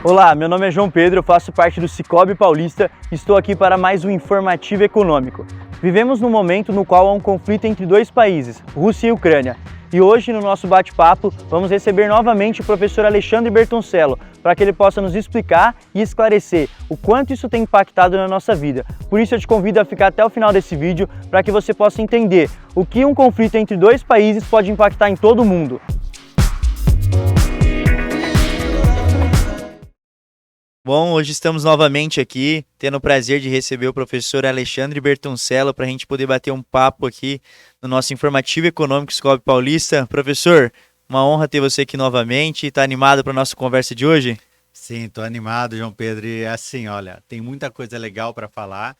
Olá, meu nome é João Pedro, eu faço parte do Sicoob Paulista e estou aqui para mais um informativo econômico. Vivemos num momento no qual há um conflito entre dois países, Rússia e Ucrânia. E hoje, no nosso bate-papo, vamos receber novamente o professor Alexandre Bertoncello, para que ele possa nos explicar e esclarecer o quanto isso tem impactado na nossa vida. Por isso eu te convido a ficar até o final desse vídeo, para que você possa entender o que um conflito entre dois países pode impactar em todo o mundo. Bom, hoje estamos novamente aqui, tendo o prazer de receber o professor Alexandre Bertoncello para a gente poder bater um papo aqui no nosso Informativo Econômico Sicoob Paulista. Professor, uma honra ter você aqui novamente. Está animado para a nossa conversa de hoje? Sim, estou animado, João Pedro. E assim, olha, tem muita coisa legal para falar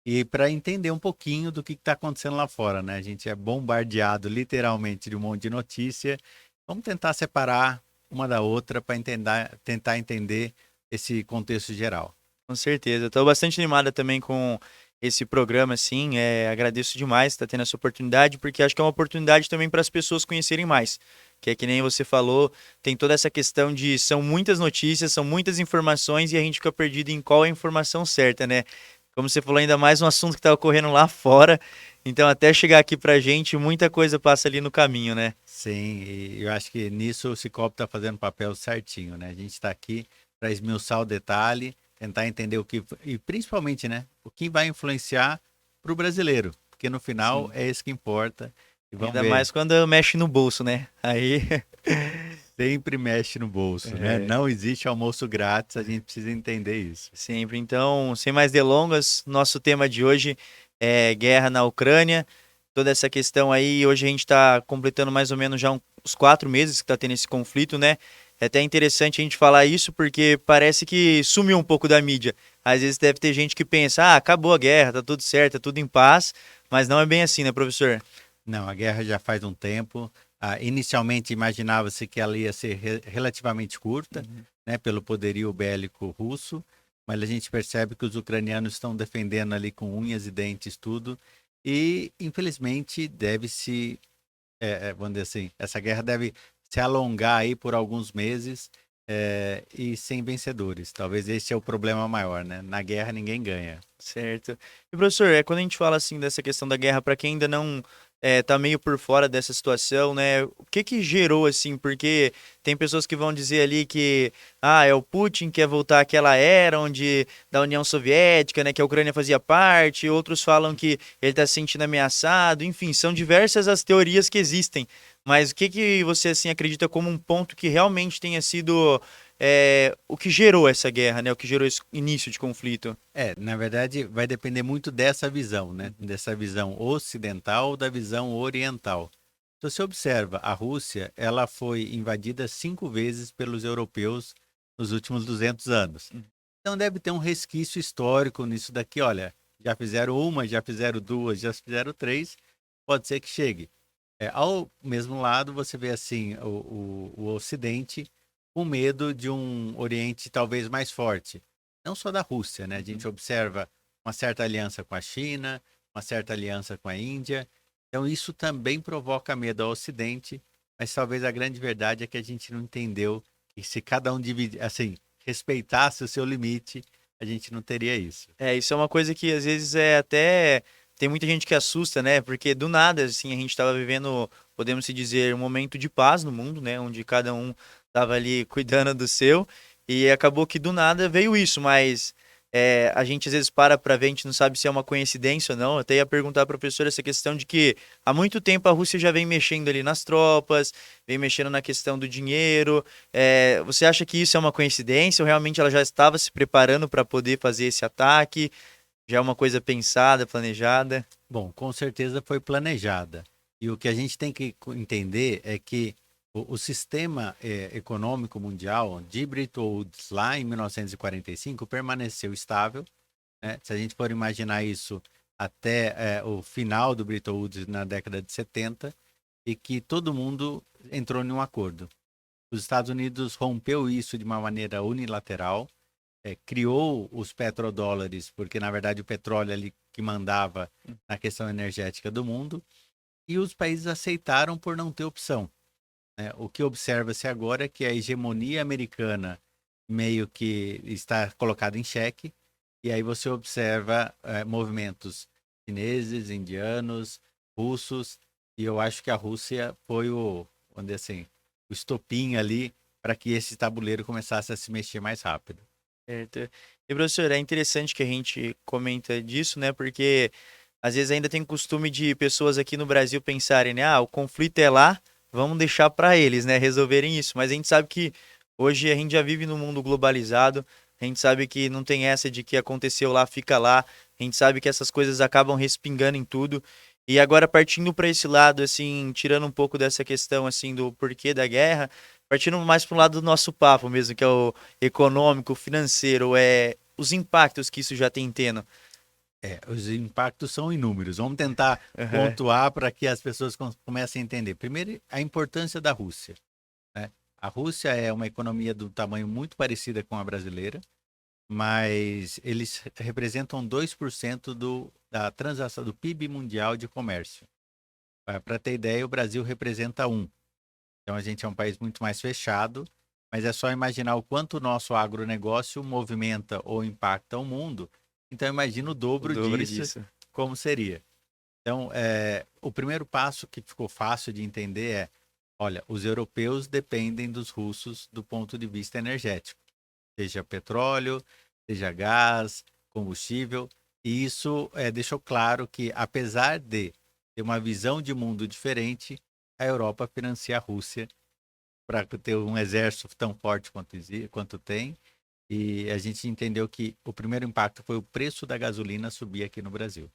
e para entender um pouquinho do que está acontecendo lá fora, né? A gente é bombardeado literalmente de um monte de notícia. Vamos tentar separar uma da outra para tentar entender esse contexto geral. Com certeza. Estou bastante animada também com esse programa, assim. Agradeço demais estar tendo essa oportunidade, porque acho que é uma oportunidade também para as pessoas conhecerem mais. Que é que nem você falou, tem toda essa questão de são muitas notícias, são muitas informações e a gente fica perdido em qual é a informação certa, né? Como você falou, ainda mais um assunto que está ocorrendo lá fora. Então, até chegar aqui para a gente, muita coisa passa ali no caminho, né? Sim, e eu acho que nisso o Sicoob está fazendo o papel certinho, né? A gente está aqui para esmiuçar o detalhe, tentar entender o que, e principalmente, né, o que vai influenciar para o brasileiro, porque no final Sim. é isso que importa. E vamos Ainda ver, mais quando mexe no bolso, né? Aí. sempre mexe no bolso, né? É, Não existe almoço grátis, a gente precisa entender isso. sempre. Então, sem mais delongas, nosso tema de hoje é guerra na Ucrânia. Toda essa questão aí, hoje a gente está completando mais ou menos já uns 4 meses que está tendo esse conflito, né? É até interessante a gente falar isso porque parece que sumiu um pouco da mídia. Às vezes deve ter gente que pensa, ah, acabou a guerra, tá tudo certo, tá tudo em paz, mas não é bem assim, né, professor? Não, a guerra já faz um tempo. Inicialmente imaginava-se que ela ia ser relativamente curta, Uhum. né, pelo poderio bélico russo, mas a gente percebe que os ucranianos estão defendendo ali com unhas e dentes tudo, e infelizmente deve-se, vamos dizer assim, essa guerra deve se alongar aí por alguns meses, e sem vencedores. Talvez esse é o problema maior, né? Na guerra ninguém ganha. Certo. E professor, quando a gente fala assim dessa questão da guerra, para quem ainda não tá meio por fora dessa situação, né? O que que gerou assim? Porque tem pessoas que vão dizer ali que é o Putin que quer voltar àquela era onde da União Soviética, né, que a Ucrânia fazia parte, outros falam que ele está se sentindo ameaçado, enfim, são diversas as teorias que existem. Mas o que que você assim acredita como um ponto que realmente tenha sido o que gerou essa guerra, né? O que gerou esse início de conflito? Na verdade, vai depender muito dessa visão, né? Dessa visão ocidental ou da visão oriental. Se você observa, a Rússia, ela foi invadida 5 vezes pelos europeus nos últimos 200 anos. Então deve ter um resquício histórico nisso daqui. Olha, já fizeram uma, já fizeram duas, já fizeram três, pode ser que chegue. Ao mesmo lado, você vê assim o Ocidente com medo de um Oriente talvez mais forte. Não só da Rússia, né? A gente observa uma certa aliança com a China, uma certa aliança com a Índia. Então isso também provoca medo ao Ocidente, mas talvez a grande verdade é que a gente não entendeu que se cada um assim, respeitasse o seu limite, a gente não teria isso. Isso é uma coisa que às vezes até tem muita gente que assusta, né? Porque do nada, assim, a gente estava vivendo, podemos se dizer, um momento de paz no mundo, né? Onde cada um estava ali cuidando do seu e acabou que do nada veio isso, mas a gente às vezes para ver, a gente não sabe se é uma coincidência ou não. Eu até ia perguntar à professora essa questão de que há muito tempo a Rússia já vem mexendo ali nas tropas, vem mexendo na questão do dinheiro. Você acha que isso é uma coincidência ou realmente ela já estava se preparando para poder fazer esse ataque? Já é uma coisa pensada, planejada? Bom, com certeza foi planejada. E o que a gente tem que entender é que o sistema econômico mundial de Bretton Woods lá em 1945 permaneceu estável, né? Se a gente for imaginar isso até o final do Bretton Woods na década de 70, e que todo mundo entrou em um acordo. Os Estados Unidos rompeu isso de uma maneira unilateral, criou os petrodólares, porque na verdade o petróleo ali que mandava na questão energética do mundo, e os países aceitaram por não ter opção, né? O que observa-se agora é que a hegemonia americana meio que está colocado em xeque, e aí você observa movimentos chineses, indianos, russos, e eu acho que a Rússia foi vamos dizer assim, o estopim ali para que esse tabuleiro começasse a se mexer mais rápido. Certo. E, professor, é interessante que a gente comenta disso, né? Porque às vezes ainda tem costume de pessoas aqui no Brasil pensarem, né? Ah, o conflito é lá, vamos deixar para eles, né? Resolverem isso. Mas a gente sabe que hoje a gente já vive num mundo globalizado, a gente sabe que não tem essa de que aconteceu lá, fica lá. A gente sabe que essas coisas acabam respingando em tudo. E agora partindo para esse lado, assim, tirando um pouco dessa questão, assim, do porquê da guerra, partindo mais para o lado do nosso papo mesmo, que é o econômico, financeiro, os impactos que isso já tem tendo. Os impactos são inúmeros. Vamos tentar Aham. pontuar para que as pessoas comecem a entender. Primeiro, a importância da Rússia, né? A Rússia é uma economia do tamanho muito parecida com a brasileira, mas eles representam 2% da transação do PIB mundial de comércio. Para ter ideia, o Brasil representa 1%. Então a gente é um país muito mais fechado, mas é só imaginar o quanto o nosso agronegócio movimenta ou impacta o mundo. Então imagina o O dobro dobro disso, disso. como seria. Então, o primeiro passo que ficou fácil de entender olha, os europeus dependem dos russos do ponto de vista energético, seja petróleo, seja gás, combustível, e isso deixou claro que, apesar de ter uma visão de mundo diferente, a Europa financia a Rússia para ter um exército tão forte quanto tem. E a gente entendeu que o primeiro impacto foi o preço da gasolina subir aqui no Brasil.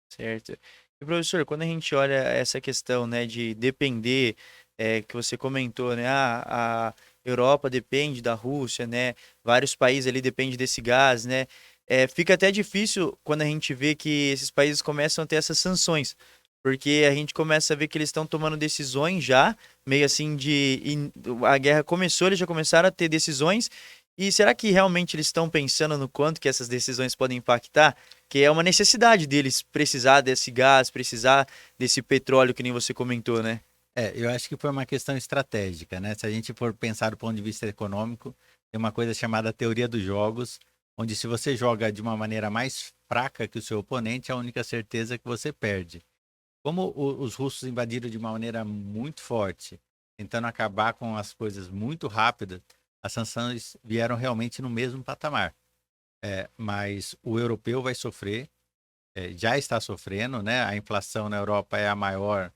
Certo. E professor, quando a gente olha essa questão, né, de depender, que você comentou, né, a Europa depende da Rússia, né, vários países ali dependem desse gás, né, fica até difícil quando a gente vê que esses países começam a ter essas sanções, porque a gente começa a ver que eles estão tomando decisões já, meio assim a guerra começou, eles já começaram a ter decisões, e será que realmente eles estão pensando no quanto que essas decisões podem impactar? Que é uma necessidade deles precisar desse gás, precisar desse petróleo que nem você comentou, né? Eu acho que foi uma questão estratégica, né? Se a gente for pensar do ponto de vista econômico, tem uma coisa chamada teoria dos jogos, onde se você joga de uma maneira mais fraca que o seu oponente, é a única certeza que você perde. Como os russos invadiram de uma maneira muito forte, tentando acabar com as coisas muito rápidas, as sanções vieram realmente no mesmo patamar. Mas o europeu vai sofrer, já está sofrendo, né? A inflação na Europa é a maior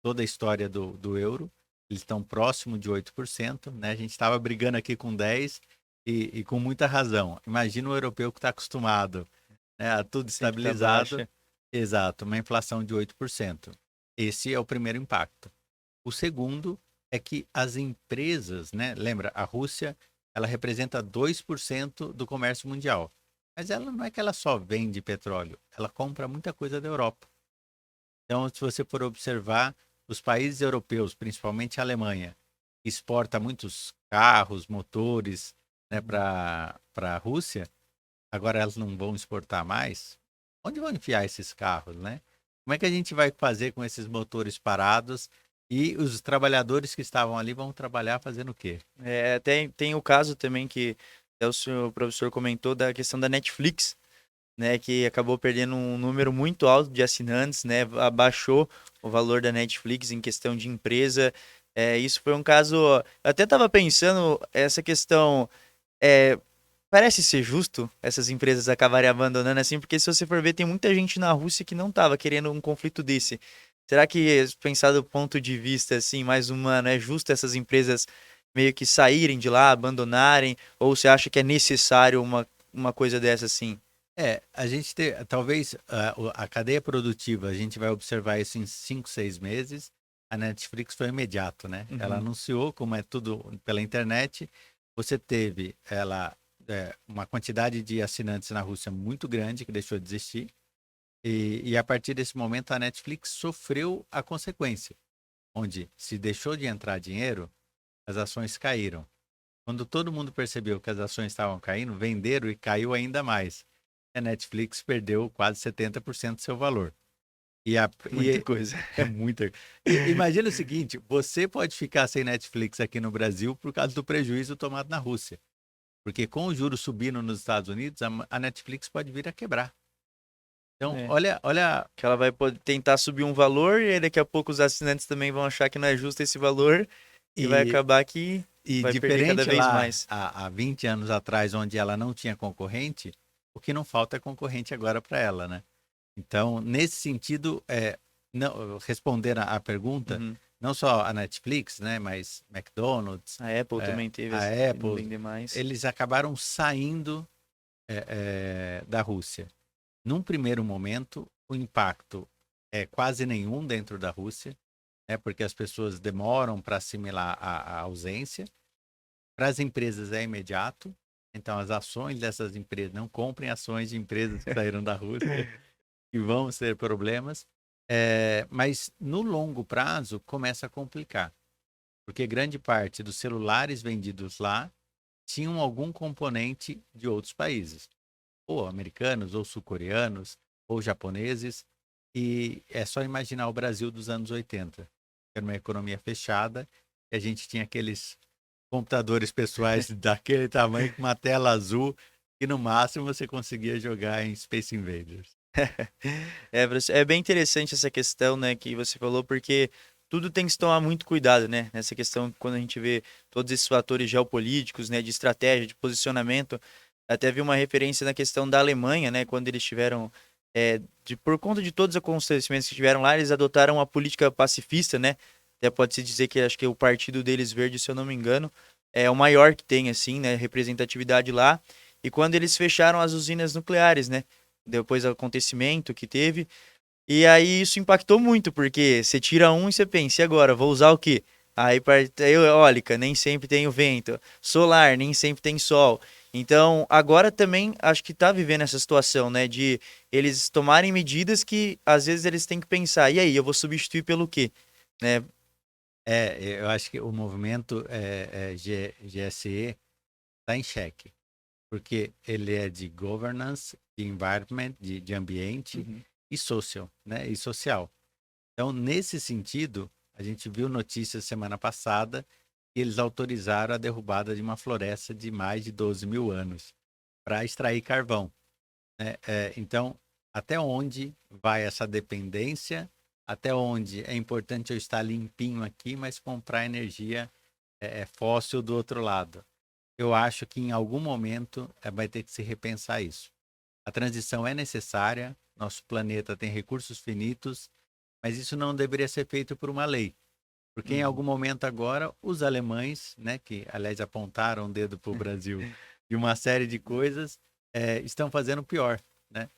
toda a história do euro. Eles estão próximo de 8%, né? A gente estava brigando aqui com 10% e com muita razão. Imagina o europeu que está acostumado, né, a tudo Sempre tá estabilizado. baixa. Exato, uma inflação de 8%. Esse é o primeiro impacto. O segundo é que as empresas, né? Lembra, a Rússia, ela representa 2% do comércio mundial. Mas ela não é que ela só vende petróleo, ela compra muita coisa da Europa. Então, se você for observar, os países europeus, principalmente a Alemanha, exporta muitos carros, motores, né, para a Rússia. Agora elas não vão exportar mais. Onde vão enfiar esses carros, né? Como é que a gente vai fazer com esses motores parados e os trabalhadores que estavam ali vão trabalhar fazendo o quê? Tem o caso também que o senhor professor comentou da questão da Netflix, né, que acabou perdendo um número muito alto de assinantes, né, abaixou o valor da Netflix em questão de empresa. Isso foi um caso. Eu até estava pensando essa questão. é, Parece ser justo essas empresas acabarem abandonando assim, porque se você for ver, tem muita gente na Rússia que não estava querendo um conflito desse. Será que, pensar do ponto de vista assim, mais humano, é justo essas empresas meio que saírem de lá, abandonarem? Ou você acha que é necessário uma coisa dessa assim? A gente tem, talvez a cadeia produtiva, a gente vai observar isso em 5, 6 meses. A Netflix foi imediato, né? Ela Uhum. anunciou, como é tudo pela internet, você teve uma quantidade de assinantes na Rússia muito grande que deixou de existir. E a partir desse momento a Netflix sofreu a consequência, onde se deixou de entrar dinheiro, as ações caíram. Quando todo mundo percebeu que as ações estavam caindo, venderam e caiu ainda mais. A Netflix perdeu quase 70% do seu valor. Muita coisa. É muita. Imagina o seguinte: você pode ficar sem Netflix aqui no Brasil por causa do prejuízo tomado na Rússia. Porque com o juro subindo nos Estados Unidos, a Netflix pode vir a quebrar. Então, É. olha, Que ela vai poder tentar subir um valor e aí daqui a pouco os assinantes também vão achar que não é justo esse valor e vai e, acabar que e vai perder cada diferente vez lá mais. há 20 anos atrás, onde ela não tinha concorrente, o que não falta é concorrente agora para ela, né? Então, nesse sentido, não, responder a pergunta, Uhum. não só a Netflix, né, mas McDonald's, A Apple também teve a essa de não Apple, vender mais. eles acabaram saindo da Rússia. Num primeiro momento, o impacto é quase nenhum dentro da Rússia, né, porque as pessoas demoram para assimilar a ausência. Para as empresas é imediato, então as ações dessas empresas, não comprem ações de empresas que saíram da Rússia, que vão ser problemas. Mas no longo prazo começa a complicar, porque grande parte dos celulares vendidos lá tinham algum componente de outros países, ou americanos, ou sul-coreanos, ou japoneses, e é só imaginar o Brasil dos anos 80, que era uma economia fechada, e a gente tinha aqueles computadores pessoais daquele tamanho, com uma tela azul, e no máximo você conseguia jogar em Space Invaders. É bem interessante essa questão, né, que você falou, porque tudo tem que se tomar muito cuidado, né, nessa questão, quando a gente vê todos esses fatores geopolíticos, né, de estratégia, de posicionamento. Até vi uma referência na questão da Alemanha, né, quando eles tiveram, por conta de todos os acontecimentos que tiveram lá, eles adotaram uma política pacifista, né, até pode-se dizer que acho que o partido deles, Verde, se eu não me engano, é o maior que tem, assim, né, representatividade lá, e quando eles fecharam as usinas nucleares, né, depois do acontecimento que teve. E aí isso impactou muito, porque você tira um e você pensa, e agora, vou usar o quê? Aí parte eólica, nem sempre tem o vento. Solar, nem sempre tem sol. Então, agora também acho que tá vivendo essa situação, né? De eles tomarem medidas que às vezes eles têm que pensar, e aí, eu vou substituir pelo quê? Né? Eu acho que o movimento GSE está em xeque, porque ele é de governance, de environment, de ambiente Uhum. e social, né? E social. Então, nesse sentido, a gente viu notícias semana passada que eles autorizaram a derrubada de uma floresta de mais de 12 mil anos para extrair carvão, né? Então, até onde vai essa dependência? Até onde é importante eu estar limpinho aqui, mas comprar energia fóssil do outro lado? Eu acho que em algum momento vai ter que se repensar isso. A transição é necessária, nosso planeta tem recursos finitos, mas isso não deveria ser feito por uma lei. Porque em Uhum. algum momento agora, os alemães, né, que aliás apontaram o dedo para o Brasil de uma série de coisas, estão fazendo pior, né?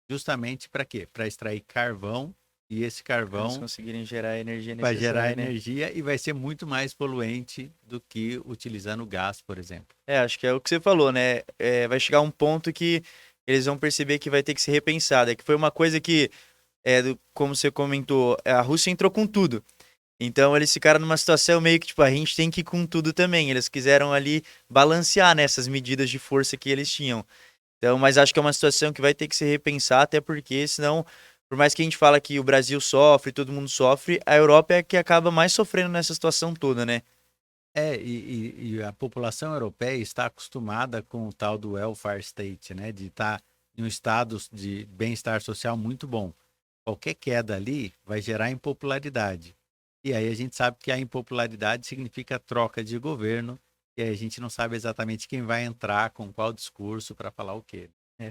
Justamente para quê? Para extrair carvão, e esse Para eles carvão conseguirem gerar a energia vai gerar necessária, né? energia e vai ser muito mais poluente do que utilizando gás, por exemplo. Acho que é o que você falou, né? Vai chegar um ponto que eles vão perceber que vai ter que ser repensado. É que foi uma coisa que, como você comentou, a Rússia entrou com tudo. Então eles ficaram numa situação meio que, tipo, a gente tem que ir com tudo também. Eles quiseram ali balancear nessas medidas de força que eles tinham. Então, mas acho que é uma situação que vai ter que se repensar, até porque senão, por mais que a gente fala que o Brasil sofre, todo mundo sofre, a Europa é que acaba mais sofrendo nessa situação toda, né? E a população europeia está acostumada com o tal do welfare state, né? De estar em um estado de bem-estar social muito bom. Qualquer queda ali vai gerar impopularidade. E aí a gente sabe que a impopularidade significa troca de governo, e aí a gente não sabe exatamente quem vai entrar com qual discurso para falar o quê.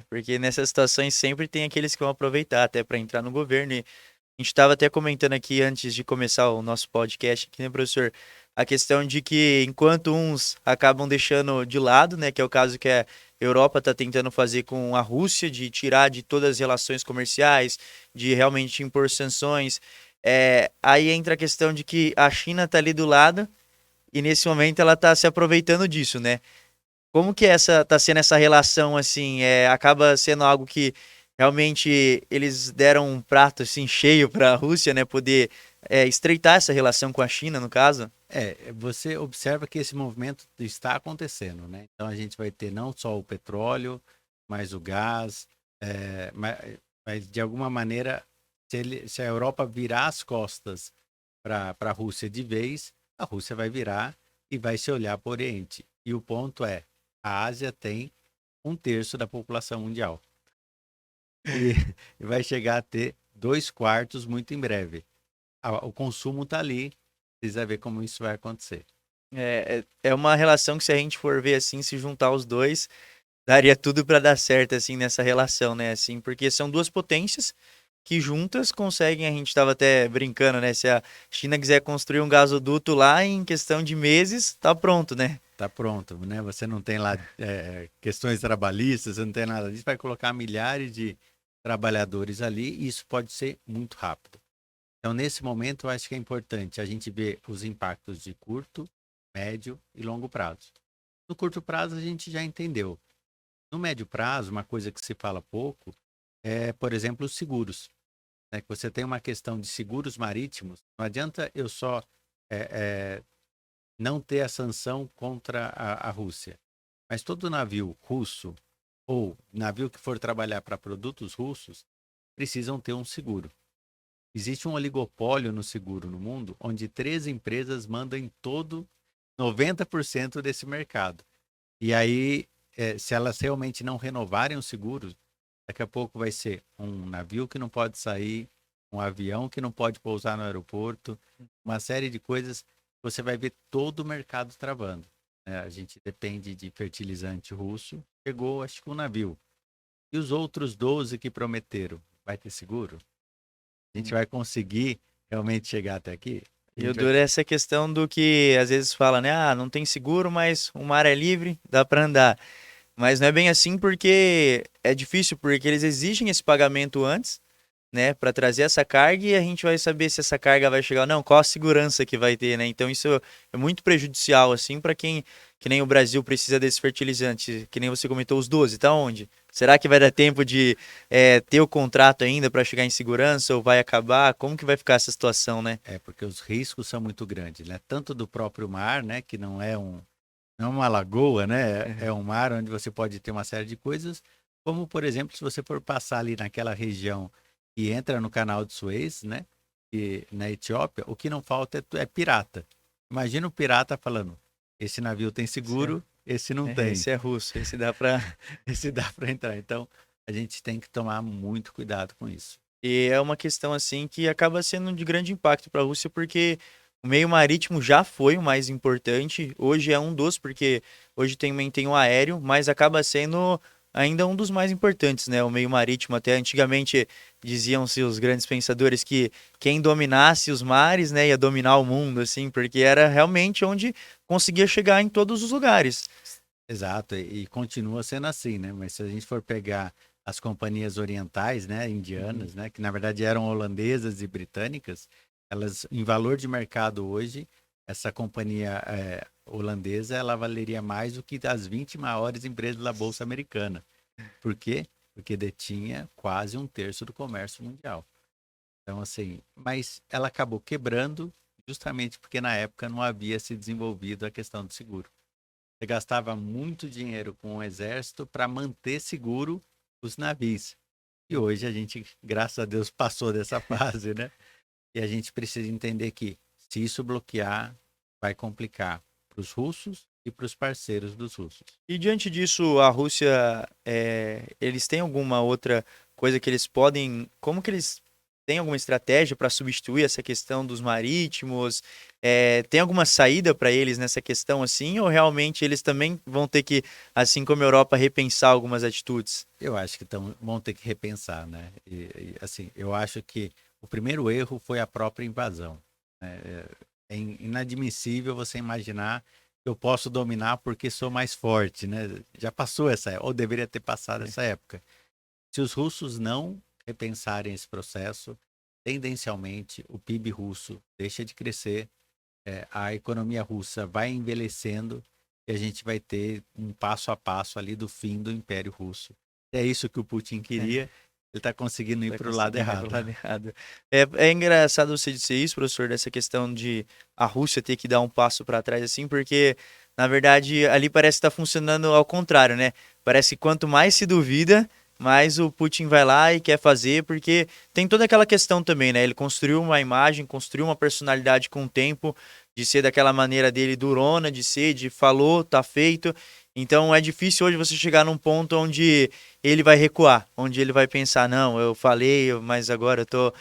Porque nessas situações sempre tem aqueles que vão aproveitar até para entrar no governo. E a gente estava até comentando aqui antes de começar o nosso podcast, aqui, né, professor? A questão de que enquanto uns acabam deixando de lado, né, que é o caso que a Europa está tentando fazer com a Rússia, de tirar de todas as relações comerciais, de realmente impor sanções, aí entra a questão de que a China está ali do lado e nesse momento ela está se aproveitando disso, né? Como que tá sendo essa relação, assim, acaba sendo algo que realmente eles deram um prato, assim, cheio para a Rússia, né, poder estreitar essa relação com a China, no caso? Você observa que esse movimento está acontecendo, né? Então a gente vai ter não só o petróleo, mas o gás, mas de alguma maneira, se a Europa virar as costas para a Rússia de vez, a Rússia vai virar e vai se olhar para o Oriente. E o ponto é, A Ásia tem 1/3 da população mundial. E vai chegar a ter 2/4 muito em breve. O consumo está ali, precisa ver como isso vai acontecer. É uma relação que, se a gente for ver assim, se juntar os dois, daria tudo para dar certo assim nessa relação, né? Assim, porque são duas potências que juntas conseguem, a gente estava até brincando, né? Se a China quiser construir um gasoduto lá, em questão de meses, tá pronto, né? Tá pronto, né? Você não tem lá questões trabalhistas, você não tem nada disso, vai colocar milhares de trabalhadores ali e isso pode ser muito rápido. Então, nesse momento, eu acho que é importante a gente ver os impactos de curto, médio e longo prazo. No curto prazo, a gente já entendeu. No médio prazo, uma coisa que se fala pouco é, por exemplo, os seguros. Né? Que você tem uma questão de seguros marítimos, não adianta eu só não ter a sanção contra a Rússia. Mas todo navio russo ou navio que for trabalhar para produtos russos precisam ter um seguro. Existe um oligopólio no seguro no mundo, onde 3 empresas mandam em todo 90% desse mercado. E aí, se elas realmente não renovarem os seguros, daqui a pouco vai ser um navio que não pode sair, um avião que não pode pousar no aeroporto, uma série de coisas. Você vai ver todo o mercado travando. Né? A gente depende de fertilizante russo. Chegou, acho que um navio. E os outros 12 que prometeram, vai ter seguro? A gente vai conseguir realmente chegar até aqui? E o duro é essa questão do que às vezes fala, né? Ah, não tem seguro, mas o mar é livre, dá para andar. Mas não é bem assim, porque é difícil, porque eles exigem esse pagamento antes, né, para trazer essa carga, e a gente vai saber se essa carga vai chegar ou não, qual a segurança que vai ter, né? Então isso é muito prejudicial assim para quem, que nem o Brasil precisa desse fertilizante, que nem você comentou, os 12, tá onde? Será que vai dar tempo de ter o contrato ainda para chegar em segurança, ou vai acabar? Como que vai ficar essa situação, né? Porque os riscos são muito grandes, né? Tanto do próprio mar, né, que não é uma lagoa, né? É um mar onde você pode ter uma série de coisas, como, por exemplo, se você for passar ali naquela região que entra no canal de Suez, né? E na Etiópia, o que não falta é pirata. Imagina o pirata falando: esse navio tem seguro, esse não tem. Esse é russo, esse dá para Esse dá para entrar. Então, a gente tem que tomar muito cuidado com isso. E é uma questão assim que acaba sendo de grande impacto para a Rússia, porque o meio marítimo já foi o mais importante, hoje é um dos, porque hoje também tem o aéreo, mas acaba sendo ainda um dos mais importantes, né? O meio marítimo, até antigamente diziam-se os grandes pensadores que quem dominasse os mares, né, ia dominar o mundo, assim, porque era realmente onde conseguia chegar em todos os lugares. Exato, e continua sendo assim, né? Mas se a gente for pegar as companhias orientais, né, indianas, né, que na verdade eram holandesas e britânicas, elas, em valor de mercado hoje, essa companhia holandesa, ela valeria mais do que as 20 maiores empresas da Bolsa Americana. Por quê? Porque detinha quase 1/3 do comércio mundial. Então, assim, mas ela acabou quebrando justamente porque na época não havia se desenvolvido a questão do seguro. Você gastava muito dinheiro com o exército para manter seguro os navios. E hoje a gente, graças a Deus, passou dessa fase, né? E a gente precisa entender que se isso bloquear, vai complicar para os russos e para os parceiros dos russos. E diante disso, a Rússia, eles têm alguma outra coisa que eles podem, como que eles têm alguma estratégia para substituir essa questão dos marítimos? Tem alguma saída para eles nessa questão assim, ou realmente eles também vão ter que, assim como a Europa, repensar algumas atitudes? Eu acho que vão ter que repensar, né? Assim, eu acho que o primeiro erro foi a própria invasão. Né? É inadmissível você imaginar que eu posso dominar porque sou mais forte, né? Já passou essa época, ou deveria ter passado essa época. Se os russos não repensarem esse processo, tendencialmente o PIB russo deixa de crescer, a economia russa vai envelhecendo e a gente vai ter um passo a passo ali do fim do Império Russo. É isso que o Putin queria, ele está conseguindo ir para o lado errado. É engraçado você dizer isso, professor, dessa questão de a Rússia ter que dar um passo para trás, assim, porque, na verdade, ali parece que está funcionando ao contrário, né? Parece que quanto mais se duvida, mais o Putin vai lá e quer fazer, porque tem toda aquela questão também, né? Ele construiu uma imagem, construiu uma personalidade com o tempo, de ser daquela maneira dele durona, de ser, de falou, tá feito. Então é difícil hoje você chegar num ponto onde ele vai recuar, onde ele vai pensar, não, eu falei, mas agora eu tô.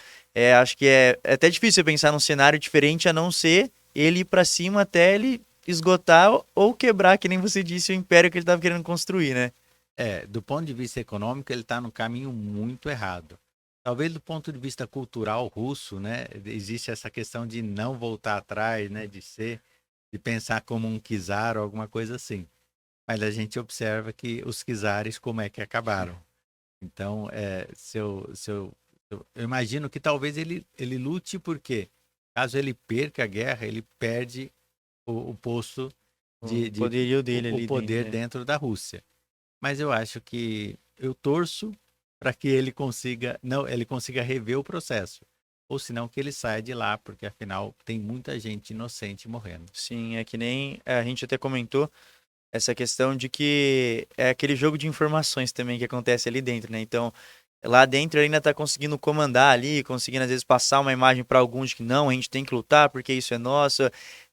Acho que é até difícil você pensar num cenário diferente a não ser ele ir pra cima até ele esgotar ou quebrar, que nem você disse, o império que ele estava querendo construir, né? Do ponto de vista econômico, ele está no caminho muito errado. Talvez do ponto de vista cultural russo, né, existe essa questão de não voltar atrás, né, de pensar como um czar ou alguma coisa assim. Mas a gente observa que os czares como é que acabaram. Então, eu imagino que talvez ele lute porque, caso ele perca a guerra, ele perde o posto O poderio dele o ali dentro, poder né? dentro da Rússia. Mas eu acho que eu torço para que ele consiga, não, ele consiga rever o processo. Ou senão que ele saia de lá, porque afinal tem muita gente inocente morrendo. Sim, é que nem a gente até comentou essa questão de que é aquele jogo de informações também que acontece ali dentro, né? Então, lá dentro ele ainda tá conseguindo comandar ali, conseguindo às vezes passar uma imagem para alguns de que não, a gente tem que lutar porque isso é nosso.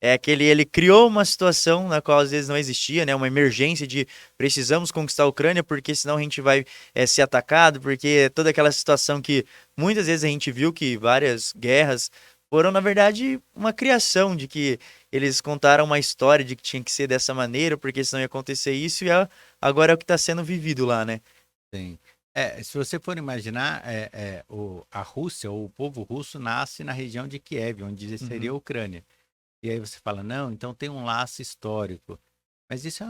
Ele criou uma situação na qual às vezes não existia, né? Uma emergência de precisamos conquistar a Ucrânia porque senão a gente vai ser atacado, porque toda aquela situação que muitas vezes a gente viu que várias guerras foram, na verdade, uma criação de que eles contaram uma história de que tinha que ser dessa maneira, porque senão ia acontecer isso, e agora é o que está sendo vivido lá, né? Sim. Se você for imaginar, a Rússia, ou o povo russo, nasce na região de Kiev, onde seria a Uhum. Ucrânia. E aí você fala, não, então tem um laço histórico. Mas isso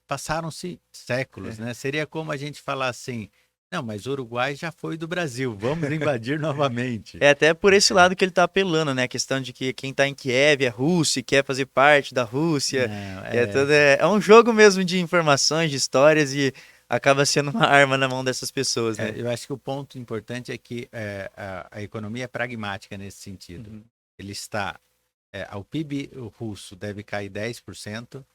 passaram-se séculos, É. né? Seria como a gente falar assim, não, mas o Uruguai já foi do Brasil, vamos invadir novamente. É até por esse lado que ele está apelando, né? A questão de que quem está em Kiev é russo e quer fazer parte da Rússia. Não, É um jogo mesmo de informações, de histórias, e acaba sendo uma arma na mão dessas pessoas, né? eu acho que o ponto importante é que a economia é pragmática nesse sentido. Uhum. Ele está, o PIB russo deve cair 10%, o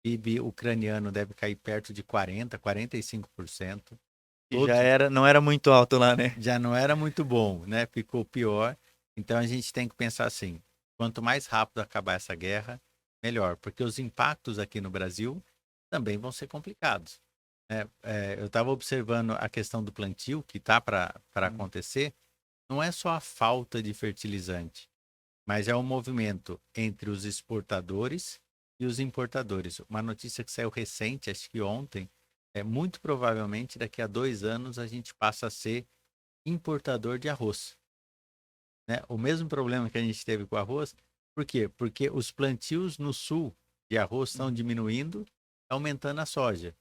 PIB ucraniano deve cair perto de 40, 45%. E já Todos não era muito alto lá, né? já não era muito bom, né? Ficou pior. Então a gente tem que pensar assim: quanto mais rápido acabar essa guerra, melhor, porque os impactos aqui no Brasil também vão ser complicados, né? Eu estava observando a questão do plantio que está para Uhum. acontecer. Não é só a falta de fertilizante, mas é um movimento entre os exportadores e os importadores. Uma notícia que saiu recente, acho que ontem, muito provavelmente daqui a 2 anos a gente passa a ser importador de arroz, né? O mesmo problema que a gente teve com o arroz, por quê? Porque os plantios no sul de arroz estão Uhum. diminuindo, aumentando a soja.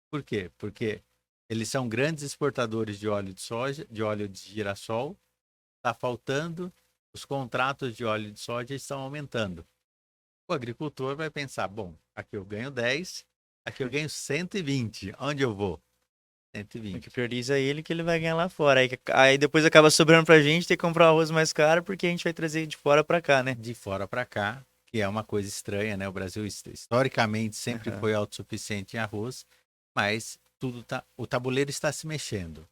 Por quê? Porque eles são grandes exportadores de óleo de soja, de óleo de girassol, está faltando, os contratos de óleo de soja estão aumentando. O agricultor vai pensar, bom, aqui eu ganho 10, aqui eu ganho 120, onde eu vou? O que 120. prioriza ele que ele vai ganhar lá fora. Aí depois acaba sobrando pra gente ter que comprar um arroz mais caro porque a gente vai trazer de fora pra cá, né? De fora para cá, que é uma coisa estranha, né? O Brasil historicamente sempre Aham. foi autossuficiente em arroz, mas o tabuleiro está se mexendo.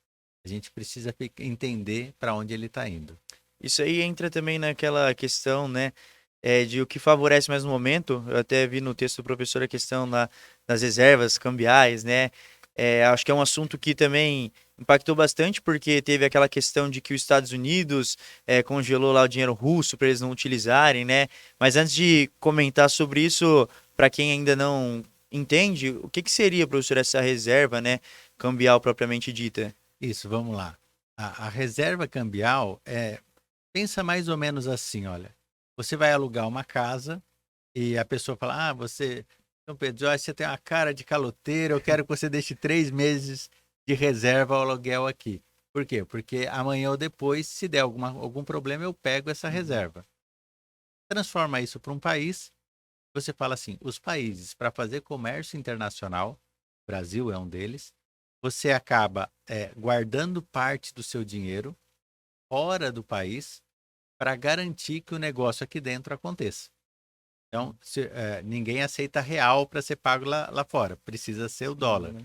A gente precisa entender para onde ele está indo. Isso aí entra também naquela questão, né, de o que favorece mais no momento. Eu até vi no texto do professor a questão das reservas cambiais, né? Acho que é um assunto que também impactou bastante, porque teve aquela questão de que os Estados Unidos congelou lá o dinheiro russo para eles não utilizarem, né? Mas antes de comentar sobre isso, para quem ainda não entende, o que que seria, professor, essa reserva, né, cambial propriamente dita? Isso, vamos lá. A reserva cambial pensa mais ou menos assim, olha. Você vai alugar uma casa e a pessoa fala, São Pedro, você tem uma cara de caloteiro, eu quero que você deixe 3 meses de reserva ao aluguel aqui. Por quê? Porque amanhã ou depois, se der algum problema, eu pego essa Uhum. reserva. Transforma isso para um país, você fala assim, os países para fazer comércio internacional, o Brasil é um deles, você acaba guardando parte do seu dinheiro fora do país para garantir que o negócio aqui dentro aconteça. Então, ninguém aceita real para ser pago lá fora, precisa ser o Sim, dólar. né?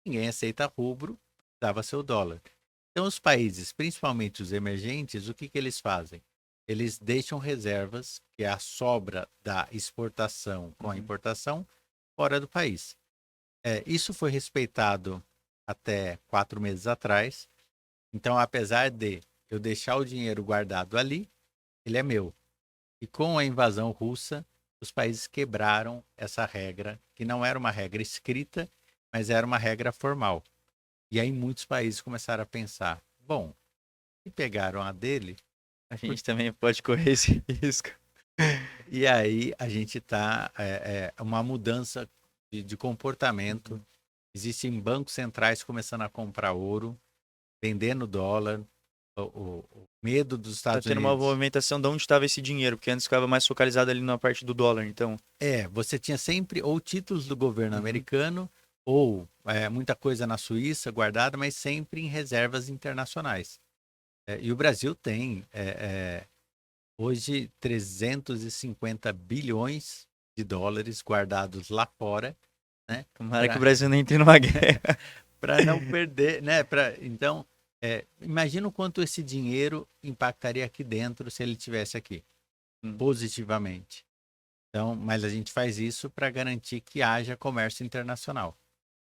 Ninguém aceita rubro, dava ser o dólar. Então, os países, principalmente os emergentes, o que eles fazem? Eles deixam reservas, que é a sobra da exportação com a Uhum. importação, fora do país. Isso foi respeitado até 4 meses atrás. Então, apesar de eu deixar o dinheiro guardado ali, ele é meu. E com a invasão russa, os países quebraram essa regra, que não era uma regra escrita, mas era uma regra formal. E aí muitos países começaram a pensar: bom, se pegaram a dele, A gente também pode correr esse risco. e aí a gente está uma mudança de comportamento. Existem bancos centrais começando a comprar ouro, vendendo dólar, o medo dos Tá Estados tendo uma Unidos. movimentação de onde estava esse dinheiro, porque antes ficava mais focalizado ali na parte do dólar, então. Você tinha sempre ou títulos do governo Uhum. americano ou muita coisa na Suíça guardada, mas sempre em reservas internacionais. E o Brasil tem hoje 350 bilhões de dólares guardados lá fora, né? Tomara que o Para Brasil não entre numa guerra. para não perder, né? Então, imagina o quanto esse dinheiro impactaria aqui dentro se ele tivesse aqui, Hum. positivamente. Então, mas a gente faz isso para garantir que haja comércio internacional.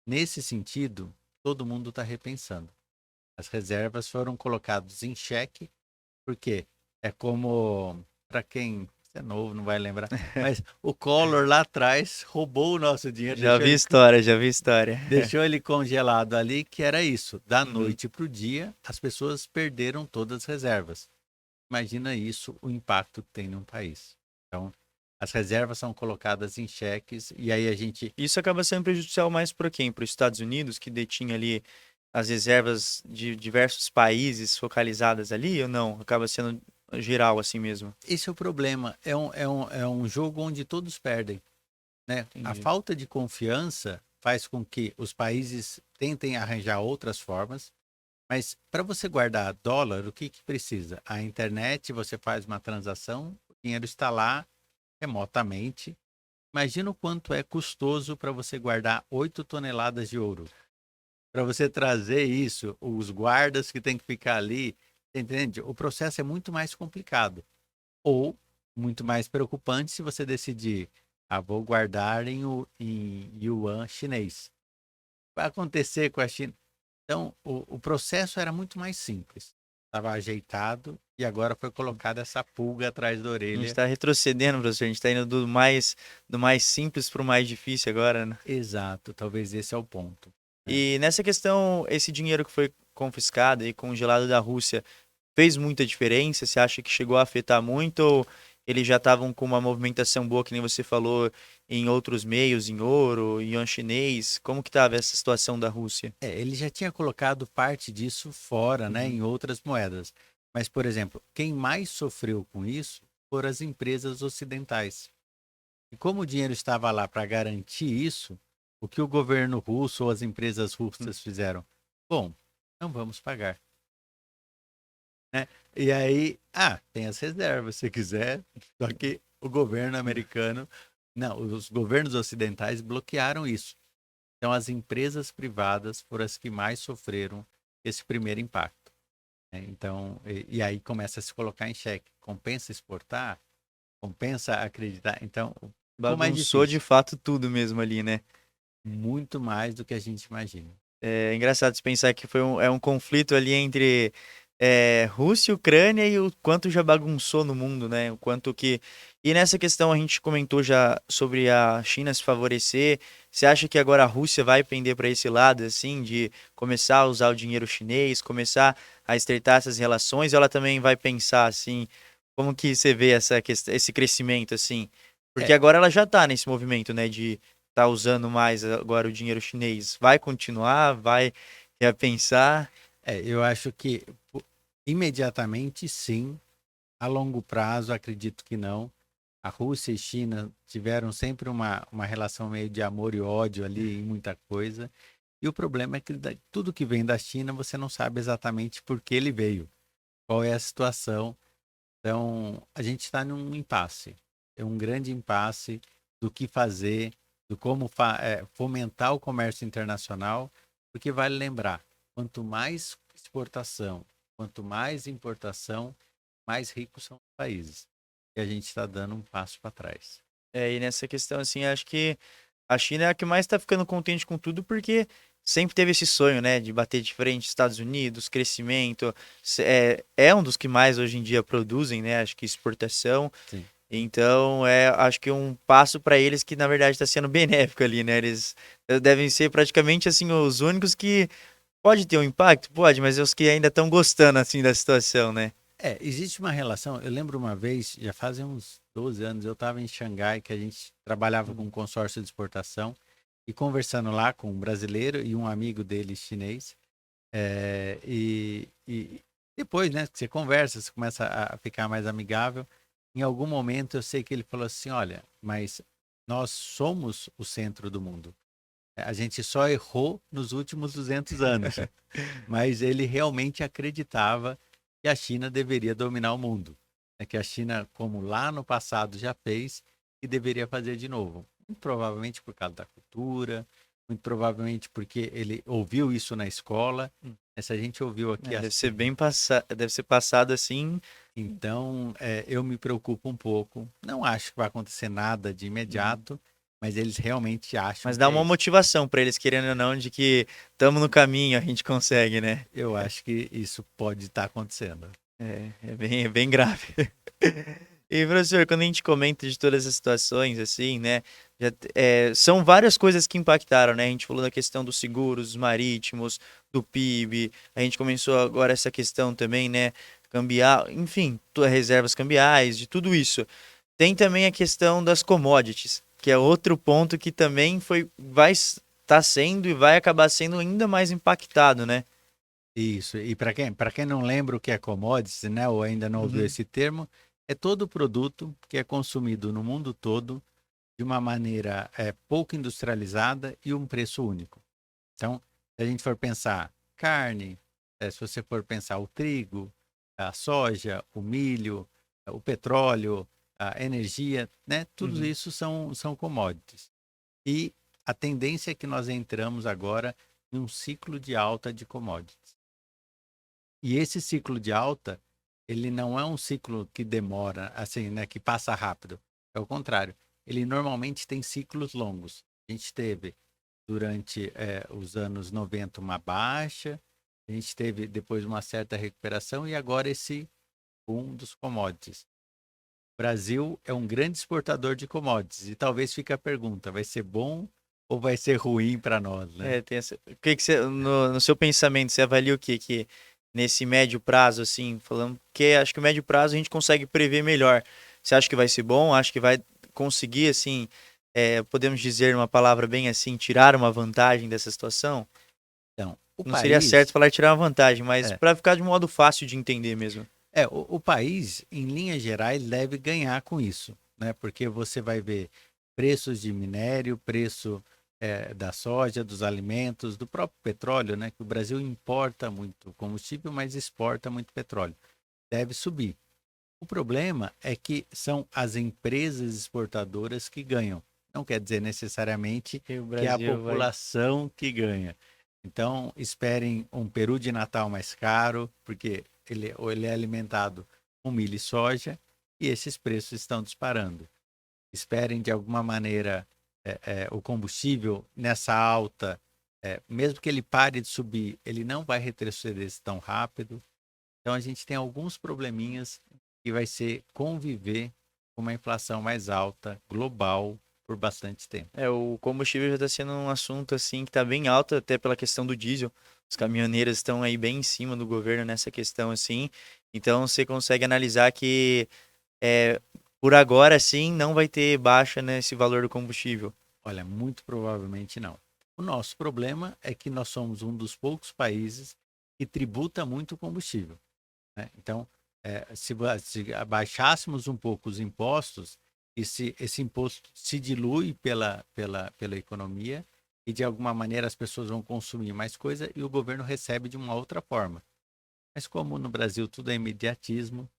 Nesse sentido, todo mundo está repensando. As reservas foram colocadas em xeque, porque é como, para quem é novo, não vai lembrar, mas o Collor lá atrás roubou o nosso dinheiro, Já vi história, já vi história. deixou ele congelado ali, que era isso. Da Uhum. noite para o dia, as pessoas perderam todas as reservas. Imagina isso, o impacto que tem num país. Então, as reservas são colocadas em cheques e aí a gente. Isso acaba sendo prejudicial mais para quem? Para os Estados Unidos, que detinha ali as reservas de diversos países focalizadas ali, ou não? Acaba sendo geral assim mesmo. Esse é o problema. É um jogo onde todos perdem, né? A Entendi. falta de confiança faz com que os países tentem arranjar outras formas. Mas para você guardar dólar, o que precisa? A internet, você faz uma transação, o dinheiro está lá remotamente. Imagina o quanto é custoso para você guardar 8 toneladas de ouro. Para você trazer isso, os guardas que tem que ficar ali, entende? O processo é muito mais complicado. Ou muito mais preocupante se você decidir, vou guardar em yuan chinês. Vai acontecer com a China. Então, o processo era muito mais simples. Estava ajeitado e agora foi colocada essa pulga atrás da A gente orelha. está retrocedendo, professor. A gente está indo do mais simples para o mais difícil agora, né? Exato, talvez esse é o ponto, né? E nessa questão, esse dinheiro que foi confiscado e congelado da Rússia fez muita diferença? Você acha que chegou a afetar muito ou eles já estavam com uma movimentação boa, que nem você falou, em outros meios, em ouro, em yuan chinês? Como que estava essa situação da Rússia? Ele já tinha colocado parte disso fora, né, Uhum. em outras moedas. Mas, por exemplo, quem mais sofreu com isso foram as empresas ocidentais. E como o dinheiro estava lá para garantir isso, o que o governo russo ou as empresas Hum. russas fizeram? Bom, não vamos pagar, né? E aí, tem as reservas, se quiser. Só que o governo americano, não, os governos ocidentais bloquearam isso. Então, as empresas privadas foram as que mais sofreram esse primeiro impacto, né? Então, e aí começa a se colocar em xeque. Compensa exportar? Compensa acreditar? Então, ficou mais Bagunçou de difícil. fato tudo mesmo ali, né? Muito mais do que a gente imagina. É engraçado se pensar que é um conflito ali entre Rússia e Ucrânia e o quanto já bagunçou no mundo, né? O quanto que. E nessa questão a gente comentou já sobre a China se favorecer. Você acha que agora a Rússia vai pender para esse lado, assim, de começar a usar o dinheiro chinês, começar a estreitar essas relações? Ou ela também vai pensar assim, como que você vê esse crescimento, assim? Porque É, agora ela já está nesse movimento, né, de tá usando mais agora o dinheiro chinês, vai continuar? Vai repensar? eu acho que imediatamente sim, a longo prazo acredito que não. A Rússia e China tiveram sempre uma relação meio de amor e ódio ali em muita coisa. E o problema é que tudo que vem da China você não sabe exatamente por que ele veio, qual é a situação. Então, a gente está num impasse. É um grande impasse do que fazer, do como fomentar o comércio internacional, porque vale lembrar, quanto mais exportação, quanto mais importação, mais ricos são os países. E a gente está dando um passo para trás. E nessa questão, assim, acho que A China é a que mais está ficando contente com tudo porque sempre teve esse sonho, né, de bater de frente Estados Unidos, crescimento, é um dos que mais hoje em dia produzem, né, acho que exportação. Sim. Então, acho que um passo para eles que na verdade está sendo benéfico ali, né? Eles devem ser praticamente assim os únicos que pode ter um impacto, pode, mas é os que ainda estão gostando assim da situação, né? Existe uma relação. Eu lembro uma vez, já fazem uns 12 anos, eu estava em Xangai, que a gente trabalhava com um consórcio de exportação, e conversando lá com um brasileiro e um amigo dele chinês. E depois, né, que você conversa, você começa a ficar mais amigável. Em algum momento eu sei que ele falou assim: olha, mas nós somos o centro do mundo. A gente só errou nos últimos 200 anos. Mas ele realmente acreditava que a China deveria dominar o mundo. Que a China, como lá no passado já fez, e deveria fazer de novo. Muito provavelmente por causa da cultura, muito provavelmente porque ele ouviu isso na escola. Se a gente ouviu aqui Deve assim. ser bem passado, deve ser passado assim. Então, eu me preocupo um pouco. Não acho que vai acontecer nada de imediato, mas eles realmente acham Mas que dá é uma isso. motivação para eles, querendo ou não, de que estamos no caminho, a gente consegue, né? Eu acho que isso pode estar acontecendo. É bem grave. E, professor, quando a gente comenta de todas as situações, assim, né, são várias coisas que impactaram, né? A gente falou da questão dos seguros marítimos, do PIB, a gente começou agora essa questão também, né, cambial, enfim, reservas cambiais, de tudo isso. Tem também a questão das commodities, que é outro ponto que também vai estar sendo e vai acabar sendo ainda mais impactado, né? Isso. E para quem não lembra o que é commodities, né, ou ainda não ouviu Uhum, esse termo, é todo produto que é consumido no mundo todo de uma maneira pouco industrializada e um preço único. Então, se a gente for pensar carne, se você for pensar o trigo, a soja, o milho, o petróleo, a energia, né, tudo uhum. isso são commodities. E a tendência é que nós entramos agora em um ciclo de alta de commodities. E esse ciclo de alta, ele não é um ciclo que demora, assim, né, que passa rápido. É o contrário. Ele normalmente tem ciclos longos. A gente teve, durante os anos 90, uma baixa, a gente teve depois uma certa recuperação e agora esse boom dos commodities. O Brasil é um grande exportador de commodities e talvez fique a pergunta, vai ser bom ou vai ser ruim para nós, né? Tem o que que você, no seu pensamento, você avalia o quê? Que nesse médio prazo, assim, falando que acho que o médio prazo a gente consegue prever melhor. Você acha que vai ser bom? Acha que vai conseguir, assim, podemos dizer uma palavra bem assim, tirar uma vantagem dessa situação? Então, o Não seria certo país, falar tirar uma vantagem, mas é, para ficar de modo fácil de entender mesmo. o país, em linhas gerais, deve ganhar com isso, né? Porque você vai ver preços de minério, preço da soja, dos alimentos, do próprio petróleo, né? Que o Brasil importa muito combustível, mas exporta muito petróleo. Deve subir. O problema é que são as empresas exportadoras que ganham. Não quer dizer necessariamente E o que é a Brasil vai. população que ganha. Então, esperem um peru de Natal mais caro, porque ele é alimentado com milho e soja, e esses preços estão disparando. Esperem, de alguma maneira, o combustível nessa alta, mesmo que ele pare de subir, ele não vai retroceder tão rápido. Então, a gente tem alguns probleminhas que vai ser conviver com uma inflação mais alta, global, por bastante tempo. O combustível já está sendo um assunto assim que está bem alto, até pela questão do diesel. Os caminhoneiros estão aí bem em cima do governo nessa questão assim. Então você consegue analisar que é, por agora sim não vai ter baixa nesse valor do combustível. Olha, muito provavelmente não. O nosso problema é que nós somos um dos poucos países que tributa muito o combustível, né? Então, se abaixássemos um pouco os impostos, esse imposto se dilui pela economia e, de alguma maneira, as pessoas vão consumir mais coisa e o governo recebe de uma outra forma. Mas como no Brasil tudo é imediatismo,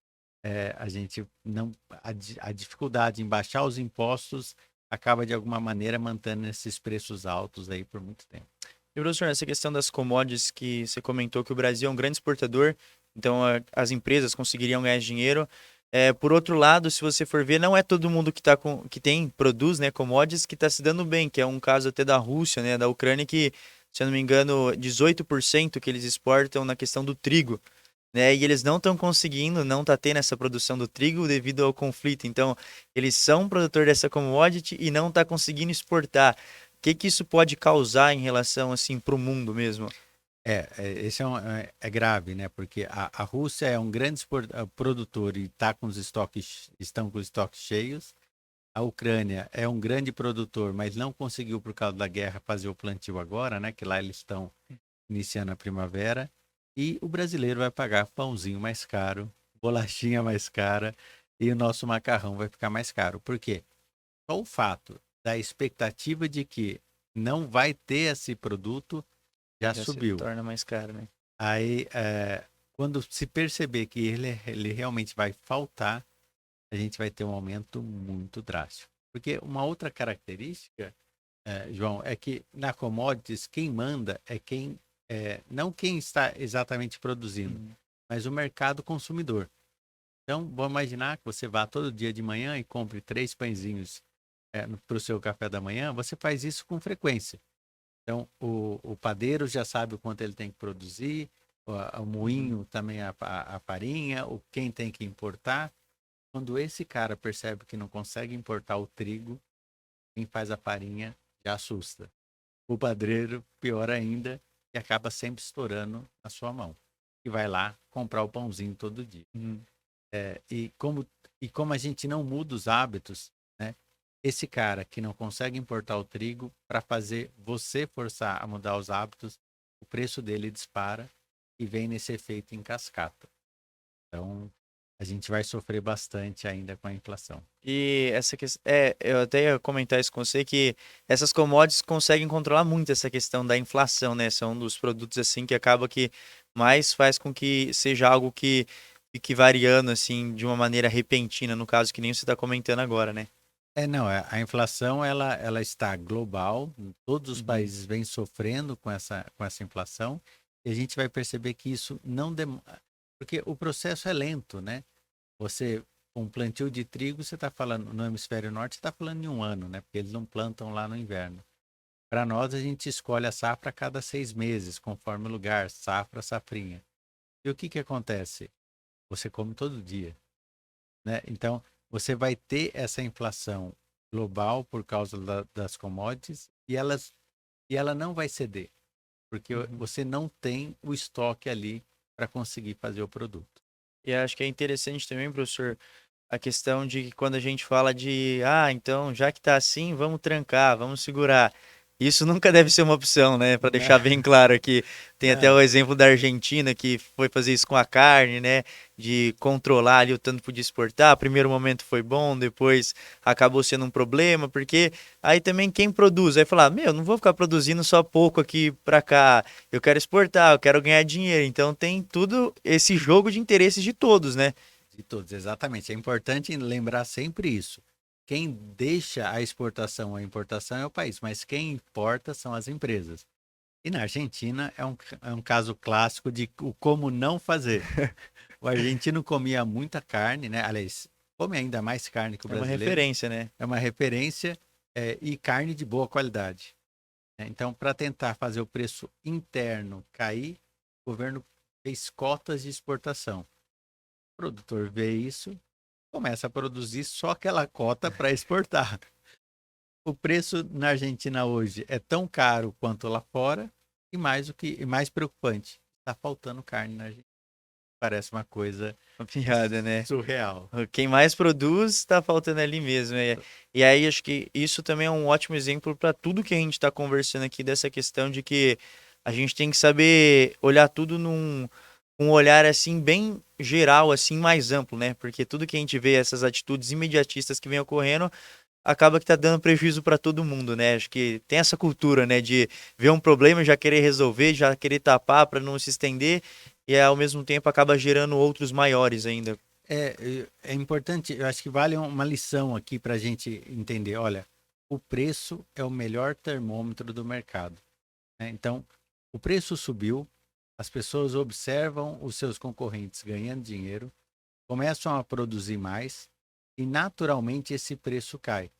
a gente não a dificuldade em baixar os impostos acaba de alguma maneira mantendo esses preços altos aí por muito tempo. E professor, essa questão das commodities que você comentou que o Brasil é um grande exportador, então as empresas conseguiriam ganhar dinheiro. Por outro lado, se você for ver, não é todo mundo que produz, né, commodities que está se dando bem, que é um caso até da Rússia, né, da Ucrânia, que, se eu não me engano, 18% que eles exportam na questão do trigo, né, e eles não estão conseguindo, não tá tendo essa produção do trigo devido ao conflito. Então, eles são produtor dessa commodity e não tá conseguindo exportar. O que que isso pode causar em relação, assim, para o mundo mesmo? Esse é grave, né? Porque a Rússia é um grande produtor e estão com os estoques cheios. A Ucrânia é um grande produtor, mas não conseguiu, por causa da guerra, fazer o plantio agora, né? Que lá eles estão iniciando a primavera. E o brasileiro vai pagar pãozinho mais caro, bolachinha mais cara e o nosso macarrão vai ficar mais caro. Por quê? Só o fato da expectativa de que não vai ter esse produto já Já se subiu. torna mais caro, né? Aí, quando se perceber que ele realmente vai faltar, a gente vai ter um aumento muito drástico. Porque uma outra característica, João, é que na commodities, quem manda não quem está exatamente produzindo, Uhum. mas o mercado consumidor. Então, vamos imaginar que você vá todo dia de manhã e compre 3 pãezinhos para o seu café da manhã, você faz isso com frequência. Então, o padeiro já sabe o quanto ele tem que produzir, o Uhum. moinho também a farinha, quem tem que importar. Quando esse cara percebe que não consegue importar o trigo, quem faz a farinha já assusta. O padreiro, pior ainda, que acaba sempre estourando na sua mão. E vai lá comprar o pãozinho todo dia. Uhum. É, e como a gente não muda os hábitos, né? Esse cara que não consegue importar o trigo, para fazer você forçar a mudar os hábitos, o preço dele dispara e vem nesse efeito em cascata. Então, a gente vai sofrer bastante ainda com a inflação. E essa questão, eu até ia comentar isso com você, que essas commodities conseguem controlar muito essa questão da inflação, né? São um dos produtos assim que acaba que mais faz com que seja algo que fique variando assim de uma maneira repentina, no caso que nem você está comentando agora, né? Não, a inflação ela está global, todos os Uhum. países vêm sofrendo com essa inflação, e a gente vai perceber que isso não demora, porque o processo é lento, né? Você, um plantio de trigo, você está falando, no hemisfério norte, você está falando em um ano, né? Porque eles não plantam lá no inverno. Para nós, a gente escolhe a safra a cada 6 meses, conforme o lugar, safra, safrinha. E o que que acontece? Você come todo dia, né? Então, você vai ter essa inflação global por causa das commodities e ela não vai ceder, porque Uhum. você não tem o estoque ali para conseguir fazer o produto. E acho que é interessante também, professor, a questão de que quando a gente fala de, então, já que tá assim, vamos trancar, vamos segurar. Isso nunca deve ser uma opção, né? Para Não, deixar bem claro aqui. Tem até o não. exemplo da Argentina que foi fazer isso com a carne, né? De controlar ali o tanto que podia exportar. Primeiro momento foi bom, depois acabou sendo um problema, porque aí também quem produz vai falar: Meu, não vou ficar produzindo só pouco aqui para cá. Eu quero exportar, eu quero ganhar dinheiro. Então tem tudo esse jogo de interesses de todos, né? De todos, exatamente. É importante lembrar sempre isso. Quem deixa a exportação ou a importação é o país, mas quem importa são as empresas. E na Argentina é um caso clássico de o como não fazer. O argentino comia muita carne, né? Aliás, come ainda mais carne que o É uma brasileiro. referência, né? É uma referência, e carne de boa qualidade, né? Então, para tentar fazer o preço interno cair, o governo fez cotas de exportação. O produtor vê isso, começa a produzir só aquela cota para exportar. O preço na Argentina hoje é tão caro quanto lá fora e mais preocupante, está faltando carne na Argentina. Parece uma coisa Uma piada, né? surreal. Quem mais produz está faltando ali mesmo. E aí acho que isso também é um ótimo exemplo para tudo que a gente está conversando aqui dessa questão de que a gente tem que saber olhar tudo um olhar assim bem geral, assim mais amplo, né? Porque tudo que a gente vê, essas atitudes imediatistas que vem ocorrendo, acaba que tá dando prejuízo para todo mundo, né? Acho que tem essa cultura, né, de ver um problema, já querer resolver, já querer tapar para não se estender e ao mesmo tempo acaba gerando outros maiores ainda. É importante, eu acho que vale uma lição aqui para a gente entender. Olha, o preço é o melhor termômetro do mercado, né? Então, o preço subiu, as pessoas observam os seus concorrentes ganhando dinheiro, começam a produzir mais e naturalmente esse preço cai.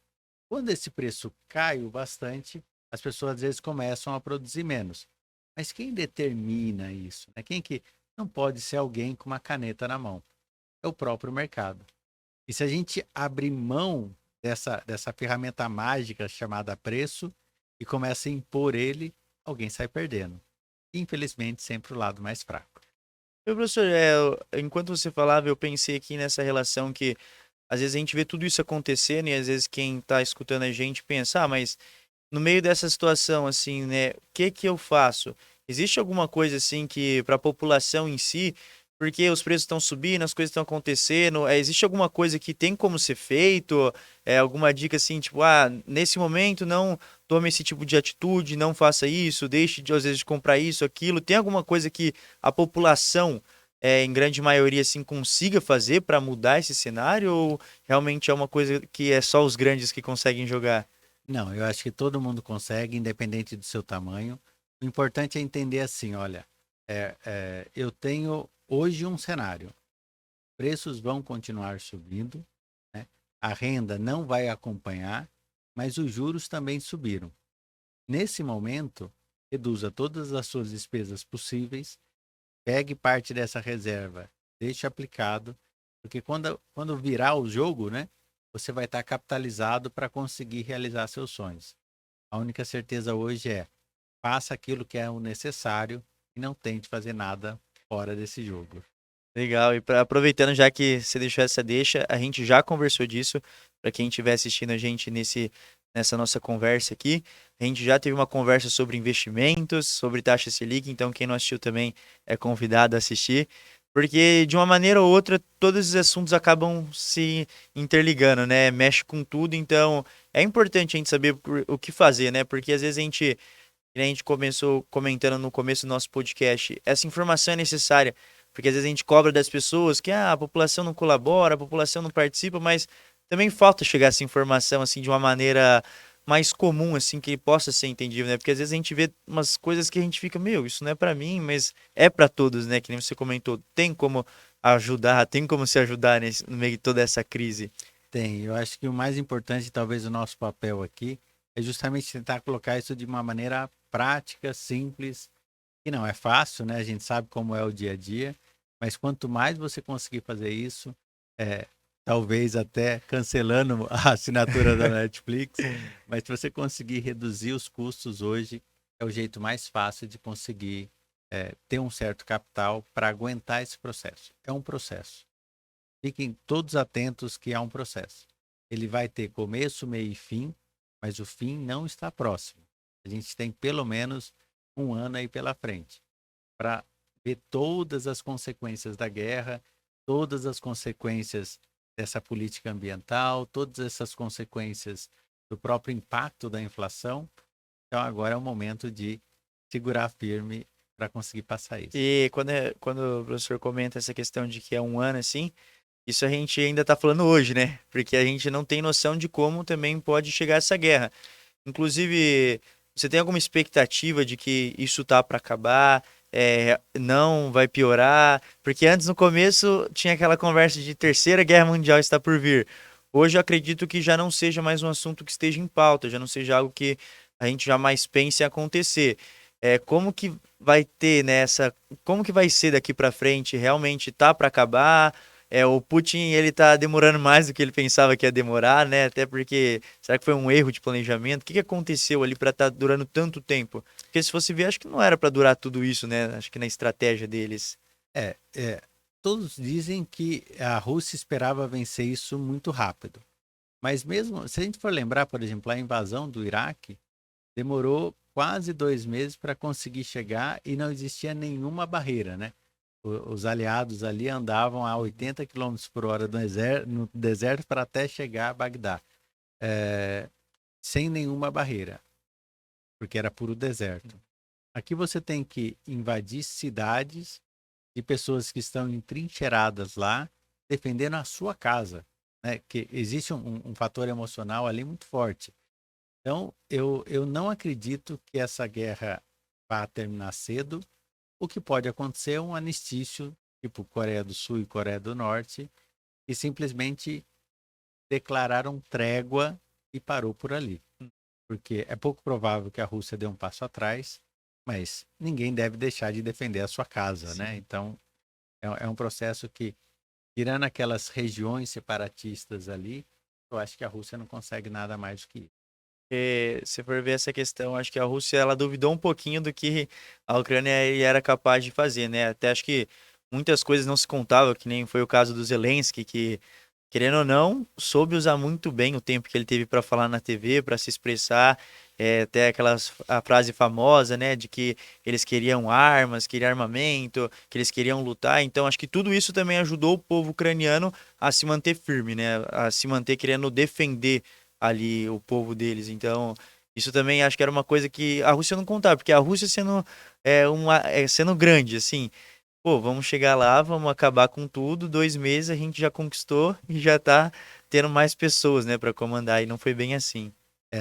Quando esse preço cai o bastante, as pessoas às vezes começam a produzir menos. Mas quem determina isso, né? Quem que não pode ser alguém com uma caneta na mão? É o próprio mercado. E se a gente abrir mão dessa ferramenta mágica chamada preço e começa a impor ele, alguém sai perdendo. Infelizmente, sempre o lado mais fraco. Meu professor, enquanto você falava, eu pensei aqui nessa relação que às vezes a gente vê tudo isso acontecendo e às vezes quem está escutando a gente pensa, ah, mas no meio dessa situação, assim, né, o que que eu faço? Existe alguma coisa, assim, que para a população em si, porque os preços estão subindo, as coisas estão acontecendo, existe alguma coisa que tem como ser feito? Alguma dica, assim, tipo, ah, nesse momento não tome esse tipo de atitude, não faça isso, deixe, de, às vezes, de comprar isso, aquilo. Tem alguma coisa que a população, em grande maioria, assim, consiga fazer para mudar esse cenário? Ou realmente é uma coisa que é só os grandes que conseguem jogar? Não, eu acho que todo mundo consegue, independente do seu tamanho. O importante é entender assim, olha, eu tenho hoje um cenário. Preços vão continuar subindo, né? A renda não vai acompanhar, mas os juros também subiram. Nesse momento, reduza todas as suas despesas possíveis, pegue parte dessa reserva, deixe aplicado, porque quando virar o jogo, né, você vai estar capitalizado para conseguir realizar seus sonhos. A única certeza hoje é faça aquilo que é o necessário e não tente fazer nada fora desse jogo. Legal, e aproveitando já que você deixou essa deixa, a gente já conversou disso, para quem estiver assistindo a gente nessa nossa conversa aqui, a gente já teve uma conversa sobre investimentos, sobre taxa Selic, então quem não assistiu também é convidado a assistir, porque de uma maneira ou outra todos esses assuntos acabam se interligando, né? Mexe com tudo, então é importante a gente saber o que fazer, né? Porque às vezes que nem a gente começou comentando no começo do nosso podcast, essa informação é necessária, porque às vezes a gente cobra das pessoas que a população não colabora, a população não participa, mas também falta chegar essa informação assim de uma maneira mais comum, assim, que possa ser entendível, né? Porque às vezes a gente vê umas coisas que a gente fica, meu, isso não é pra mim, mas é pra todos, né? Que nem você comentou, tem como ajudar, tem como se ajudar no meio de toda essa crise. Tem, eu acho que o mais importante, talvez o nosso papel aqui, é justamente tentar colocar isso de uma maneira prática, simples, que não é fácil, né? A gente sabe como é o dia a dia, mas quanto mais você conseguir fazer isso, é, talvez até cancelando a assinatura da Netflix, mas se você conseguir reduzir os custos hoje, é o jeito mais fácil de conseguir ter um certo capital para aguentar esse processo. É um processo. Fiquem todos atentos que há um processo. Ele vai ter começo, meio e fim, mas o fim não está próximo. A gente tem pelo menos um ano aí pela frente para ver todas as consequências da guerra, todas as consequências dessa política ambiental, todas essas consequências do próprio impacto da inflação. Então agora é o momento de segurar firme para conseguir passar isso. E quando o professor comenta essa questão de que é um ano assim, isso a gente ainda está falando hoje, né? Porque a gente não tem noção de como também pode chegar essa guerra. Inclusive, você tem alguma expectativa de que isso tá para acabar? Não vai piorar? Porque antes, no começo, tinha aquela conversa de Terceira Guerra Mundial está por vir. Hoje eu acredito que já não seja mais um assunto que esteja em pauta, já não seja algo que a gente jamais pense em acontecer. Como que vai ter nessa, como que vai ser daqui para frente? Realmente tá para acabar? O Putin, ele tá demorando mais do que ele pensava que ia demorar, né? Até porque, será que foi um erro de planejamento? O que que aconteceu ali para estar durando tanto tempo? Porque se fosse ver, acho que não era para durar tudo isso, né? Acho que na estratégia deles. É, é, todos dizem que a Rússia esperava vencer isso muito rápido. Mas mesmo, se a gente for lembrar, por exemplo, a invasão do Iraque, demorou quase 2 meses para conseguir chegar e não existia nenhuma barreira, né? Os aliados ali andavam a 80 quilômetros por hora no deserto para até chegar a Bagdá, é, sem nenhuma barreira, porque era puro deserto. Aqui você tem que invadir cidades de pessoas que estão entrincheiradas lá, defendendo a sua casa, né? Que existe um fator emocional ali muito forte. Então, eu não acredito que essa guerra vá terminar cedo. O que pode acontecer é um anistício tipo Coreia do Sul e Coreia do Norte, e simplesmente declararam trégua e parou por ali. Porque é pouco provável que a Rússia dê um passo atrás, mas ninguém deve deixar de defender a sua casa, né? Sim. Então, é um processo que, tirando aquelas regiões separatistas ali, eu acho que a Rússia não consegue nada mais do que isso. Se for ver essa questão, acho que a Rússia ela duvidou um pouquinho do que a Ucrânia era capaz de fazer, né? Até acho que muitas coisas não se contavam, que nem foi o caso do Zelensky, que, querendo ou não, soube usar muito bem o tempo que ele teve para falar na TV, para se expressar. Até a frase famosa, né, de que eles queriam armas, queriam armamento, que eles queriam lutar. Então, acho que tudo isso também ajudou o povo ucraniano a se manter firme, né, a se manter querendo defender ali o povo deles. Então, isso também acho que era uma coisa que a Rússia não contava, porque a Rússia sendo grande, assim, pô, vamos chegar lá, vamos acabar com tudo, 2 meses a gente já conquistou e já tá tendo mais pessoas, né, para comandar, e não foi bem assim.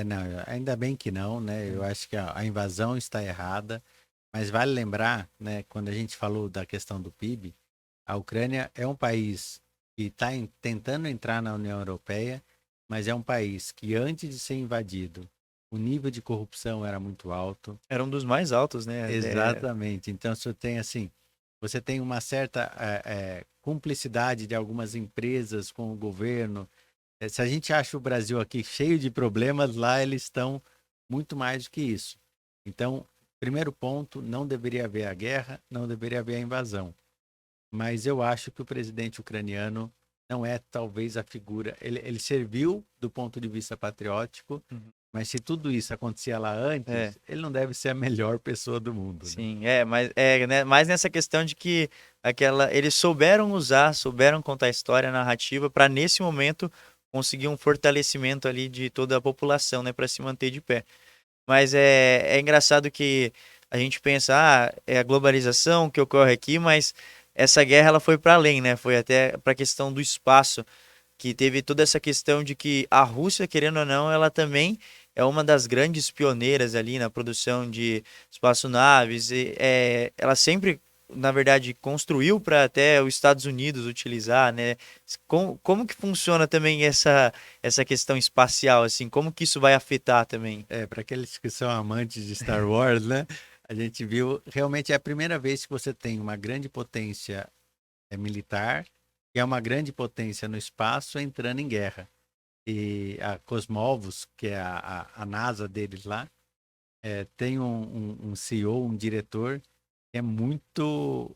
Não, ainda bem que não, né? Eu acho que a invasão está errada, mas vale lembrar, né, quando a gente falou da questão do PIB, a Ucrânia é um país que está tentando entrar na União Europeia, mas é um país que antes de ser invadido, o nível de corrupção era muito alto. Era um dos mais altos, né? Exatamente. Então, você tem uma certa cumplicidade de algumas empresas com o governo. Se a gente acha o Brasil aqui cheio de problemas, lá eles estão muito mais do que isso. Então, primeiro ponto, não deveria haver a guerra, não deveria haver a invasão. Mas eu acho que o presidente ucraniano não é talvez a figura. Ele serviu do ponto de vista patriótico, Uhum. mas se tudo isso acontecia lá É, antes, ele não deve ser a melhor pessoa do mundo, né? sim, mas né, mais nessa questão de que eles souberam usar, souberam contar a história, a narrativa, para nesse momento conseguir um fortalecimento ali de toda a população, né, para se manter de pé. Mas é engraçado que a gente pensa, é a globalização que ocorre aqui, mas essa guerra ela foi para além, né? Foi até para a questão do espaço, que teve toda essa questão de que a Rússia, querendo ou não, ela também é uma das grandes pioneiras ali na produção de espaçonaves. Ela sempre, na verdade, construiu para até os Estados Unidos utilizar, né? Como que funciona também essa questão espacial, assim? Como que isso vai afetar também? Para aqueles que são amantes de Star Wars, né? A gente viu, realmente é a primeira vez que você tem uma grande potência militar, que é uma grande potência no espaço, entrando em guerra. E a Cosmos, que é a NASA deles lá, tem um CEO, um diretor, que é muito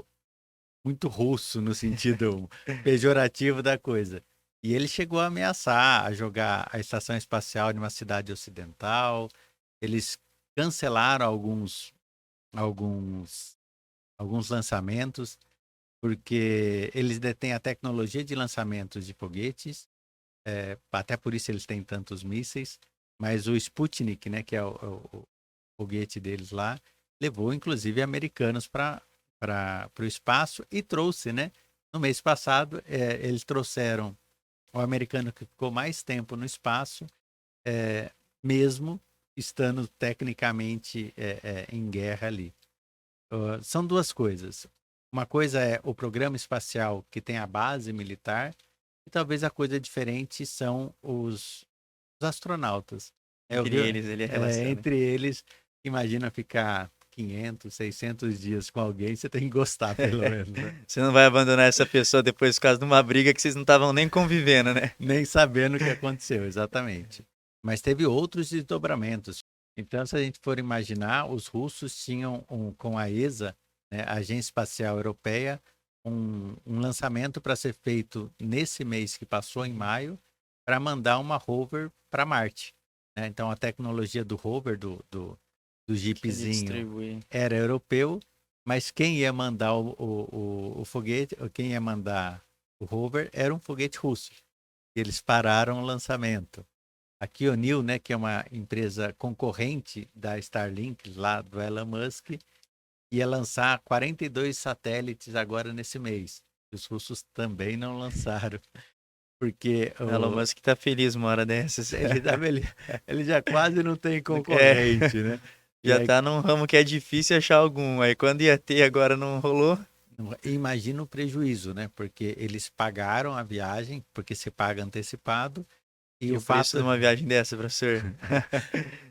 russo no sentido pejorativo da coisa. E ele chegou a ameaçar a jogar a estação espacial em uma cidade ocidental. Eles cancelaram alguns, alguns lançamentos, porque eles detêm a tecnologia de lançamentos de foguetes, até por isso eles têm tantos mísseis, mas o Sputnik, né, que é o foguete deles lá, levou inclusive americanos para o espaço e trouxe, né? No mês passado, eles trouxeram o americano que ficou mais tempo no espaço, mesmo estando tecnicamente em guerra ali. São duas coisas. Uma coisa é o programa espacial que tem a base militar, e talvez a coisa diferente são os astronautas. Entre eles, ele é relação, né? Entre eles, imagina ficar 500, 600 dias com alguém, você tem que gostar, pelo menos, né? Você não vai abandonar essa pessoa depois por causa de uma briga que vocês não estavam nem convivendo, né? Nem sabendo o que aconteceu, exatamente. Mas teve outros desdobramentos. Então, se a gente for imaginar, os russos tinham, com a ESA, né, a Agência Espacial Europeia, um lançamento para ser feito nesse mês que passou, em maio, para mandar uma rover para Marte, né? Então, a tecnologia do rover, do jeepzinho, era europeu, mas quem ia mandar o foguete, quem ia mandar o rover, era um foguete russo. Eles pararam o lançamento. A Kionil, né, que é uma empresa concorrente da Starlink, lá do Elon Musk, ia lançar 42 satélites agora nesse mês. Os russos também não lançaram, porque Elon Musk tá feliz uma hora dessas. ele já quase não tem É, concorrente, né? E já aí, tá num ramo que é difícil achar algum. Aí quando ia ter, agora não rolou. Imagina o prejuízo, né? Porque eles pagaram a viagem, porque se paga antecipado, e E o o preço fato, de uma viagem dessa, professor?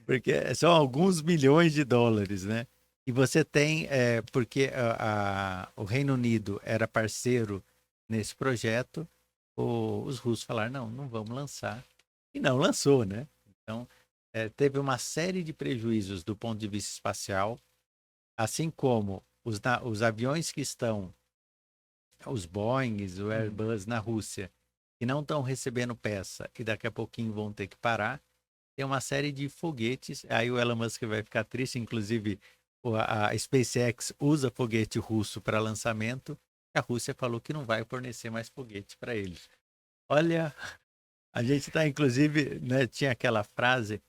porque são alguns milhões de dólares, né? E você tem, porque o Reino Unido era parceiro nesse projeto, os russos falaram, não, não vamos lançar. E não lançou, né? Então, teve uma série de prejuízos do ponto de vista espacial, assim como os aviões que estão, os Boeings, o Uhum. Airbus na Rússia, que não estão recebendo peça e daqui a pouquinho vão ter que parar. Tem uma série de foguetes, aí o Elon Musk vai ficar triste, inclusive a SpaceX usa foguete russo para lançamento, e a Rússia falou que não vai fornecer mais foguete para eles. Olha, a gente está, inclusive, né, tinha aquela frase,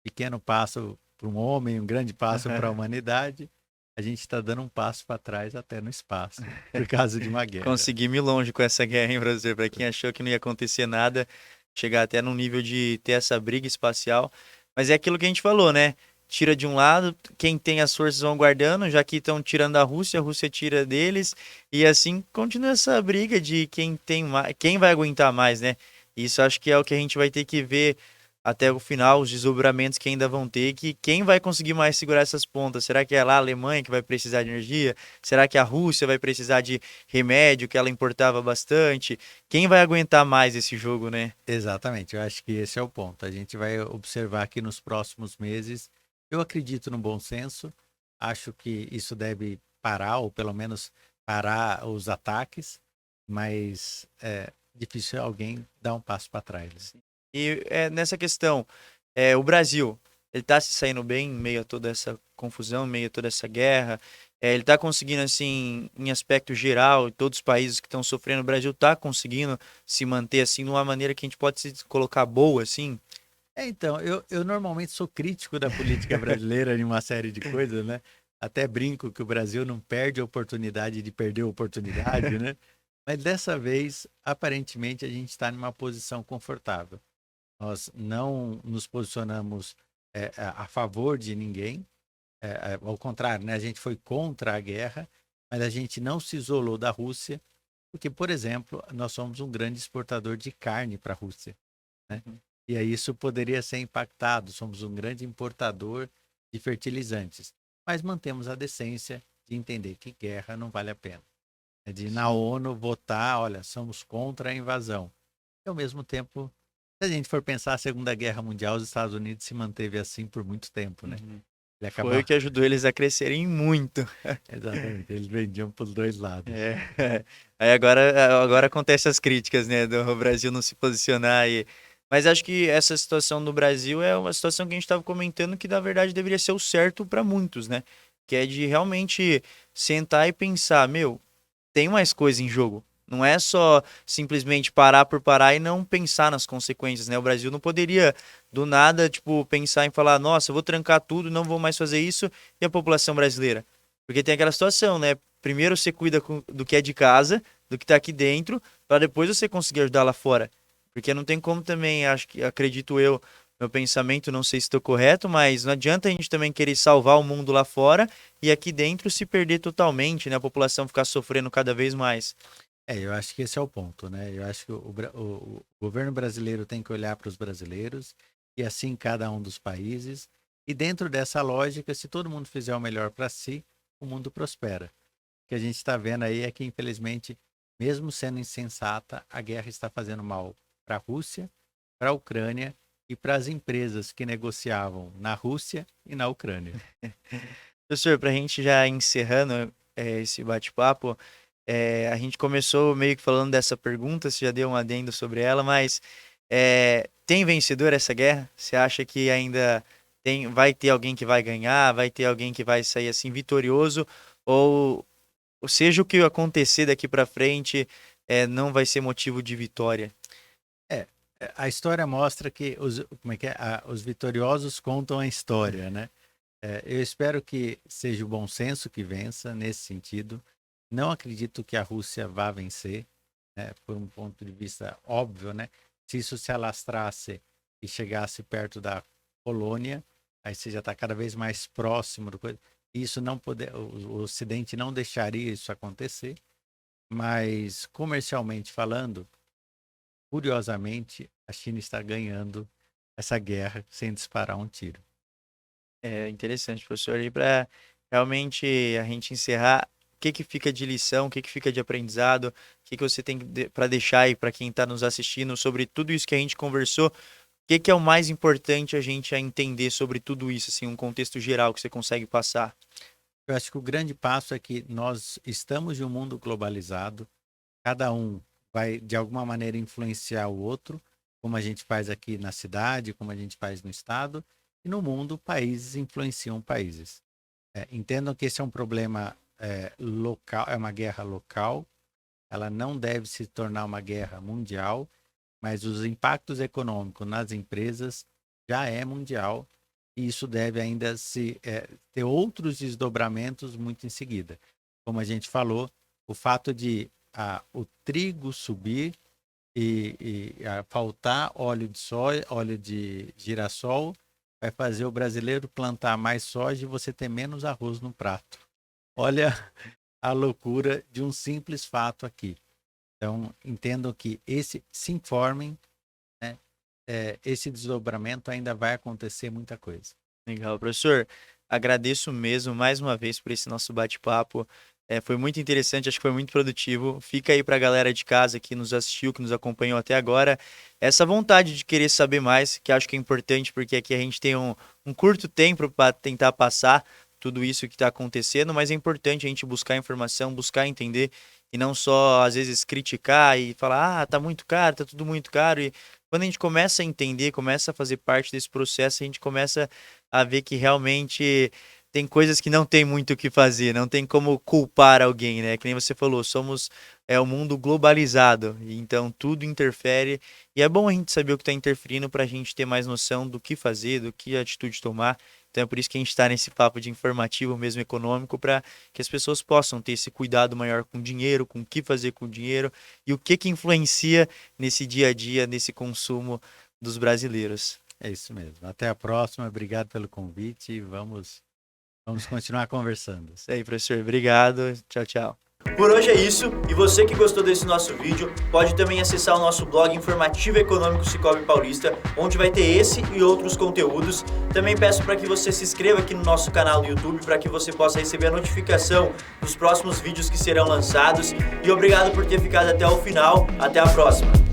pequeno passo para um homem, um grande passo para a humanidade. A gente está dando um passo para trás até no espaço, por causa de uma guerra. Conseguimos ir longe com essa guerra, hein, professor? Para quem achou que não ia acontecer nada, chegar até no nível de ter essa briga espacial. Mas é aquilo que a gente falou, né? Tira de um lado, quem tem as forças vão guardando, já que estão tirando da Rússia, a Rússia tira deles, e assim continua essa briga de quem tem mais, quem vai aguentar mais, né? Isso acho que é o que a gente vai ter que ver até o final, os desdobramentos que ainda vão ter, que quem vai conseguir mais segurar essas pontas? Será que é lá a Alemanha que vai precisar de energia? Será que a Rússia vai precisar de remédio, que ela importava bastante? Quem vai aguentar mais esse jogo, né? Exatamente, eu acho que esse é o ponto. A gente vai observar aqui nos próximos meses. Eu acredito no bom senso, acho que isso deve parar, ou pelo menos parar os ataques, mas é difícil alguém dar um passo para trás, né? E nessa questão, o Brasil, ele está se saindo bem em meio a toda essa confusão, em meio a toda essa guerra. Ele está conseguindo, assim, em aspecto geral, em todos os países que estão sofrendo, o Brasil está conseguindo se manter, assim, de uma maneira que a gente pode se colocar boa, assim. Então, eu normalmente sou crítico da política brasileira em uma série de coisas, né? Até brinco que o Brasil não perde a oportunidade de perder a oportunidade, né? Mas dessa vez, aparentemente, a gente está numa posição confortável. Nós não nos posicionamos a favor de ninguém, ao contrário, né? A gente foi contra a guerra, mas a gente não se isolou da Rússia, porque, por exemplo, nós somos um grande exportador de carne para a Rússia, né? E aí isso poderia ser impactado. Somos um grande importador de fertilizantes, mas mantemos a decência de entender que guerra não vale a pena. É de na Sim. ONU votar, olha, somos contra a invasão. E ao mesmo tempo, se a gente for pensar a Segunda Guerra Mundial, os Estados Unidos se manteve assim por muito tempo, né? Uhum. Ele Foi acabou. o que ajudou eles a crescerem muito. Exatamente, eles vendiam para os dois lados. É. Aí agora acontecem as críticas, né, do Brasil não se posicionar e mas acho que essa situação do Brasil é uma situação que a gente estava comentando que na verdade deveria ser o certo para muitos, né? Que é de realmente sentar e pensar, meu, tem mais coisa em jogo. Não é só simplesmente parar por parar e não pensar nas consequências, né? O Brasil não poderia do nada, tipo, pensar em falar, nossa, eu vou trancar tudo, não vou mais fazer isso, e a população brasileira? Porque tem aquela situação, né? Primeiro você cuida do que é de casa, do que tá aqui dentro, para depois você conseguir ajudar lá fora. Porque não tem como também, acho que acredito eu, meu pensamento, não sei se estou correto, mas não adianta a gente também querer salvar o mundo lá fora e aqui dentro se perder totalmente, né? A população ficar sofrendo cada vez mais. Eu acho que esse é o ponto, né? Eu acho que o governo brasileiro tem que olhar para os brasileiros e assim cada um dos países. E dentro dessa lógica, se todo mundo fizer o melhor para si, o mundo prospera. O que a gente está vendo aí é que, infelizmente, mesmo sendo insensata, a guerra está fazendo mal para a Rússia, para a Ucrânia e para as empresas que negociavam na Rússia e na Ucrânia. Professor, para a gente já encerrando esse bate-papo, a gente começou meio que falando dessa pergunta, você já deu um adendo sobre ela, mas tem vencedor essa guerra? Você acha que ainda vai ter alguém que vai ganhar, vai ter alguém que vai sair assim vitorioso, ou seja o que acontecer daqui para frente, não vai ser motivo de vitória? É, a história mostra que como é que é? Os vitoriosos contam a história, né? Eu espero que seja o bom senso que vença nesse sentido. Não acredito que a Rússia vá vencer, né, por um ponto de vista óbvio, né? Se isso se alastrasse e chegasse perto da Polônia, aí você já está cada vez mais próximo do coisa. Isso não poder, o Ocidente não deixaria isso acontecer, mas comercialmente falando, curiosamente, a China está ganhando essa guerra sem disparar um tiro. É interessante, professor. E para realmente a gente encerrar, o que que fica de lição, o que que fica de aprendizado, o que que você tem para deixar aí para quem está nos assistindo sobre tudo isso que a gente conversou? O que que é o mais importante a gente entender sobre tudo isso, assim, um contexto geral que você consegue passar? Eu acho que o grande passo é que nós estamos em um mundo globalizado, cada um vai de alguma maneira influenciar o outro, como a gente faz aqui na cidade, como a gente faz no estado, e no mundo países influenciam países. Entendam que esse é um problema local, é uma guerra local, ela não deve se tornar uma guerra mundial, mas os impactos econômicos nas empresas já é mundial e isso deve ainda ter outros desdobramentos muito em seguida. Como a gente falou, o fato de o trigo subir e faltar óleo de soja, óleo de girassol, vai fazer o brasileiro plantar mais soja e você ter menos arroz no prato. Olha a loucura de um simples fato aqui. Então, entendam que se informem, né? Esse desdobramento ainda vai acontecer muita coisa. Legal, professor. Agradeço mesmo mais uma vez por esse nosso bate-papo. Foi muito interessante, acho que foi muito produtivo. Fica aí para a galera de casa que nos assistiu, que nos acompanhou até agora, essa vontade de querer saber mais, que acho que é importante, porque aqui a gente tem um curto tempo para tentar passar tudo isso que está acontecendo, mas é importante a gente buscar informação, buscar entender e não só, às vezes, criticar e falar, tá muito caro, tá tudo muito caro. E quando a gente começa a entender, começa a fazer parte desse processo, a gente começa a ver que realmente tem coisas que não tem muito o que fazer, não tem como culpar alguém, né? Que nem você falou, somos um mundo globalizado, e então tudo interfere, e é bom a gente saber o que está interferindo para a gente ter mais noção do que fazer, do que atitude tomar. Então é por isso que a gente está nesse papo de informativo mesmo econômico, para que as pessoas possam ter esse cuidado maior com o dinheiro, com o que fazer com o dinheiro e o que influencia nesse dia a dia, nesse consumo dos brasileiros. É isso mesmo. Até a próxima. Obrigado pelo convite e vamos continuar conversando. Isso aí, professor. Obrigado. Tchau, tchau. Por hoje é isso, e você que gostou desse nosso vídeo, pode também acessar o nosso blog Informativo Econômico Sicoob Paulista, onde vai ter esse e outros conteúdos. Também peço para que você se inscreva aqui no nosso canal no YouTube, para que você possa receber a notificação dos próximos vídeos que serão lançados. E obrigado por ter ficado até o final. Até a próxima!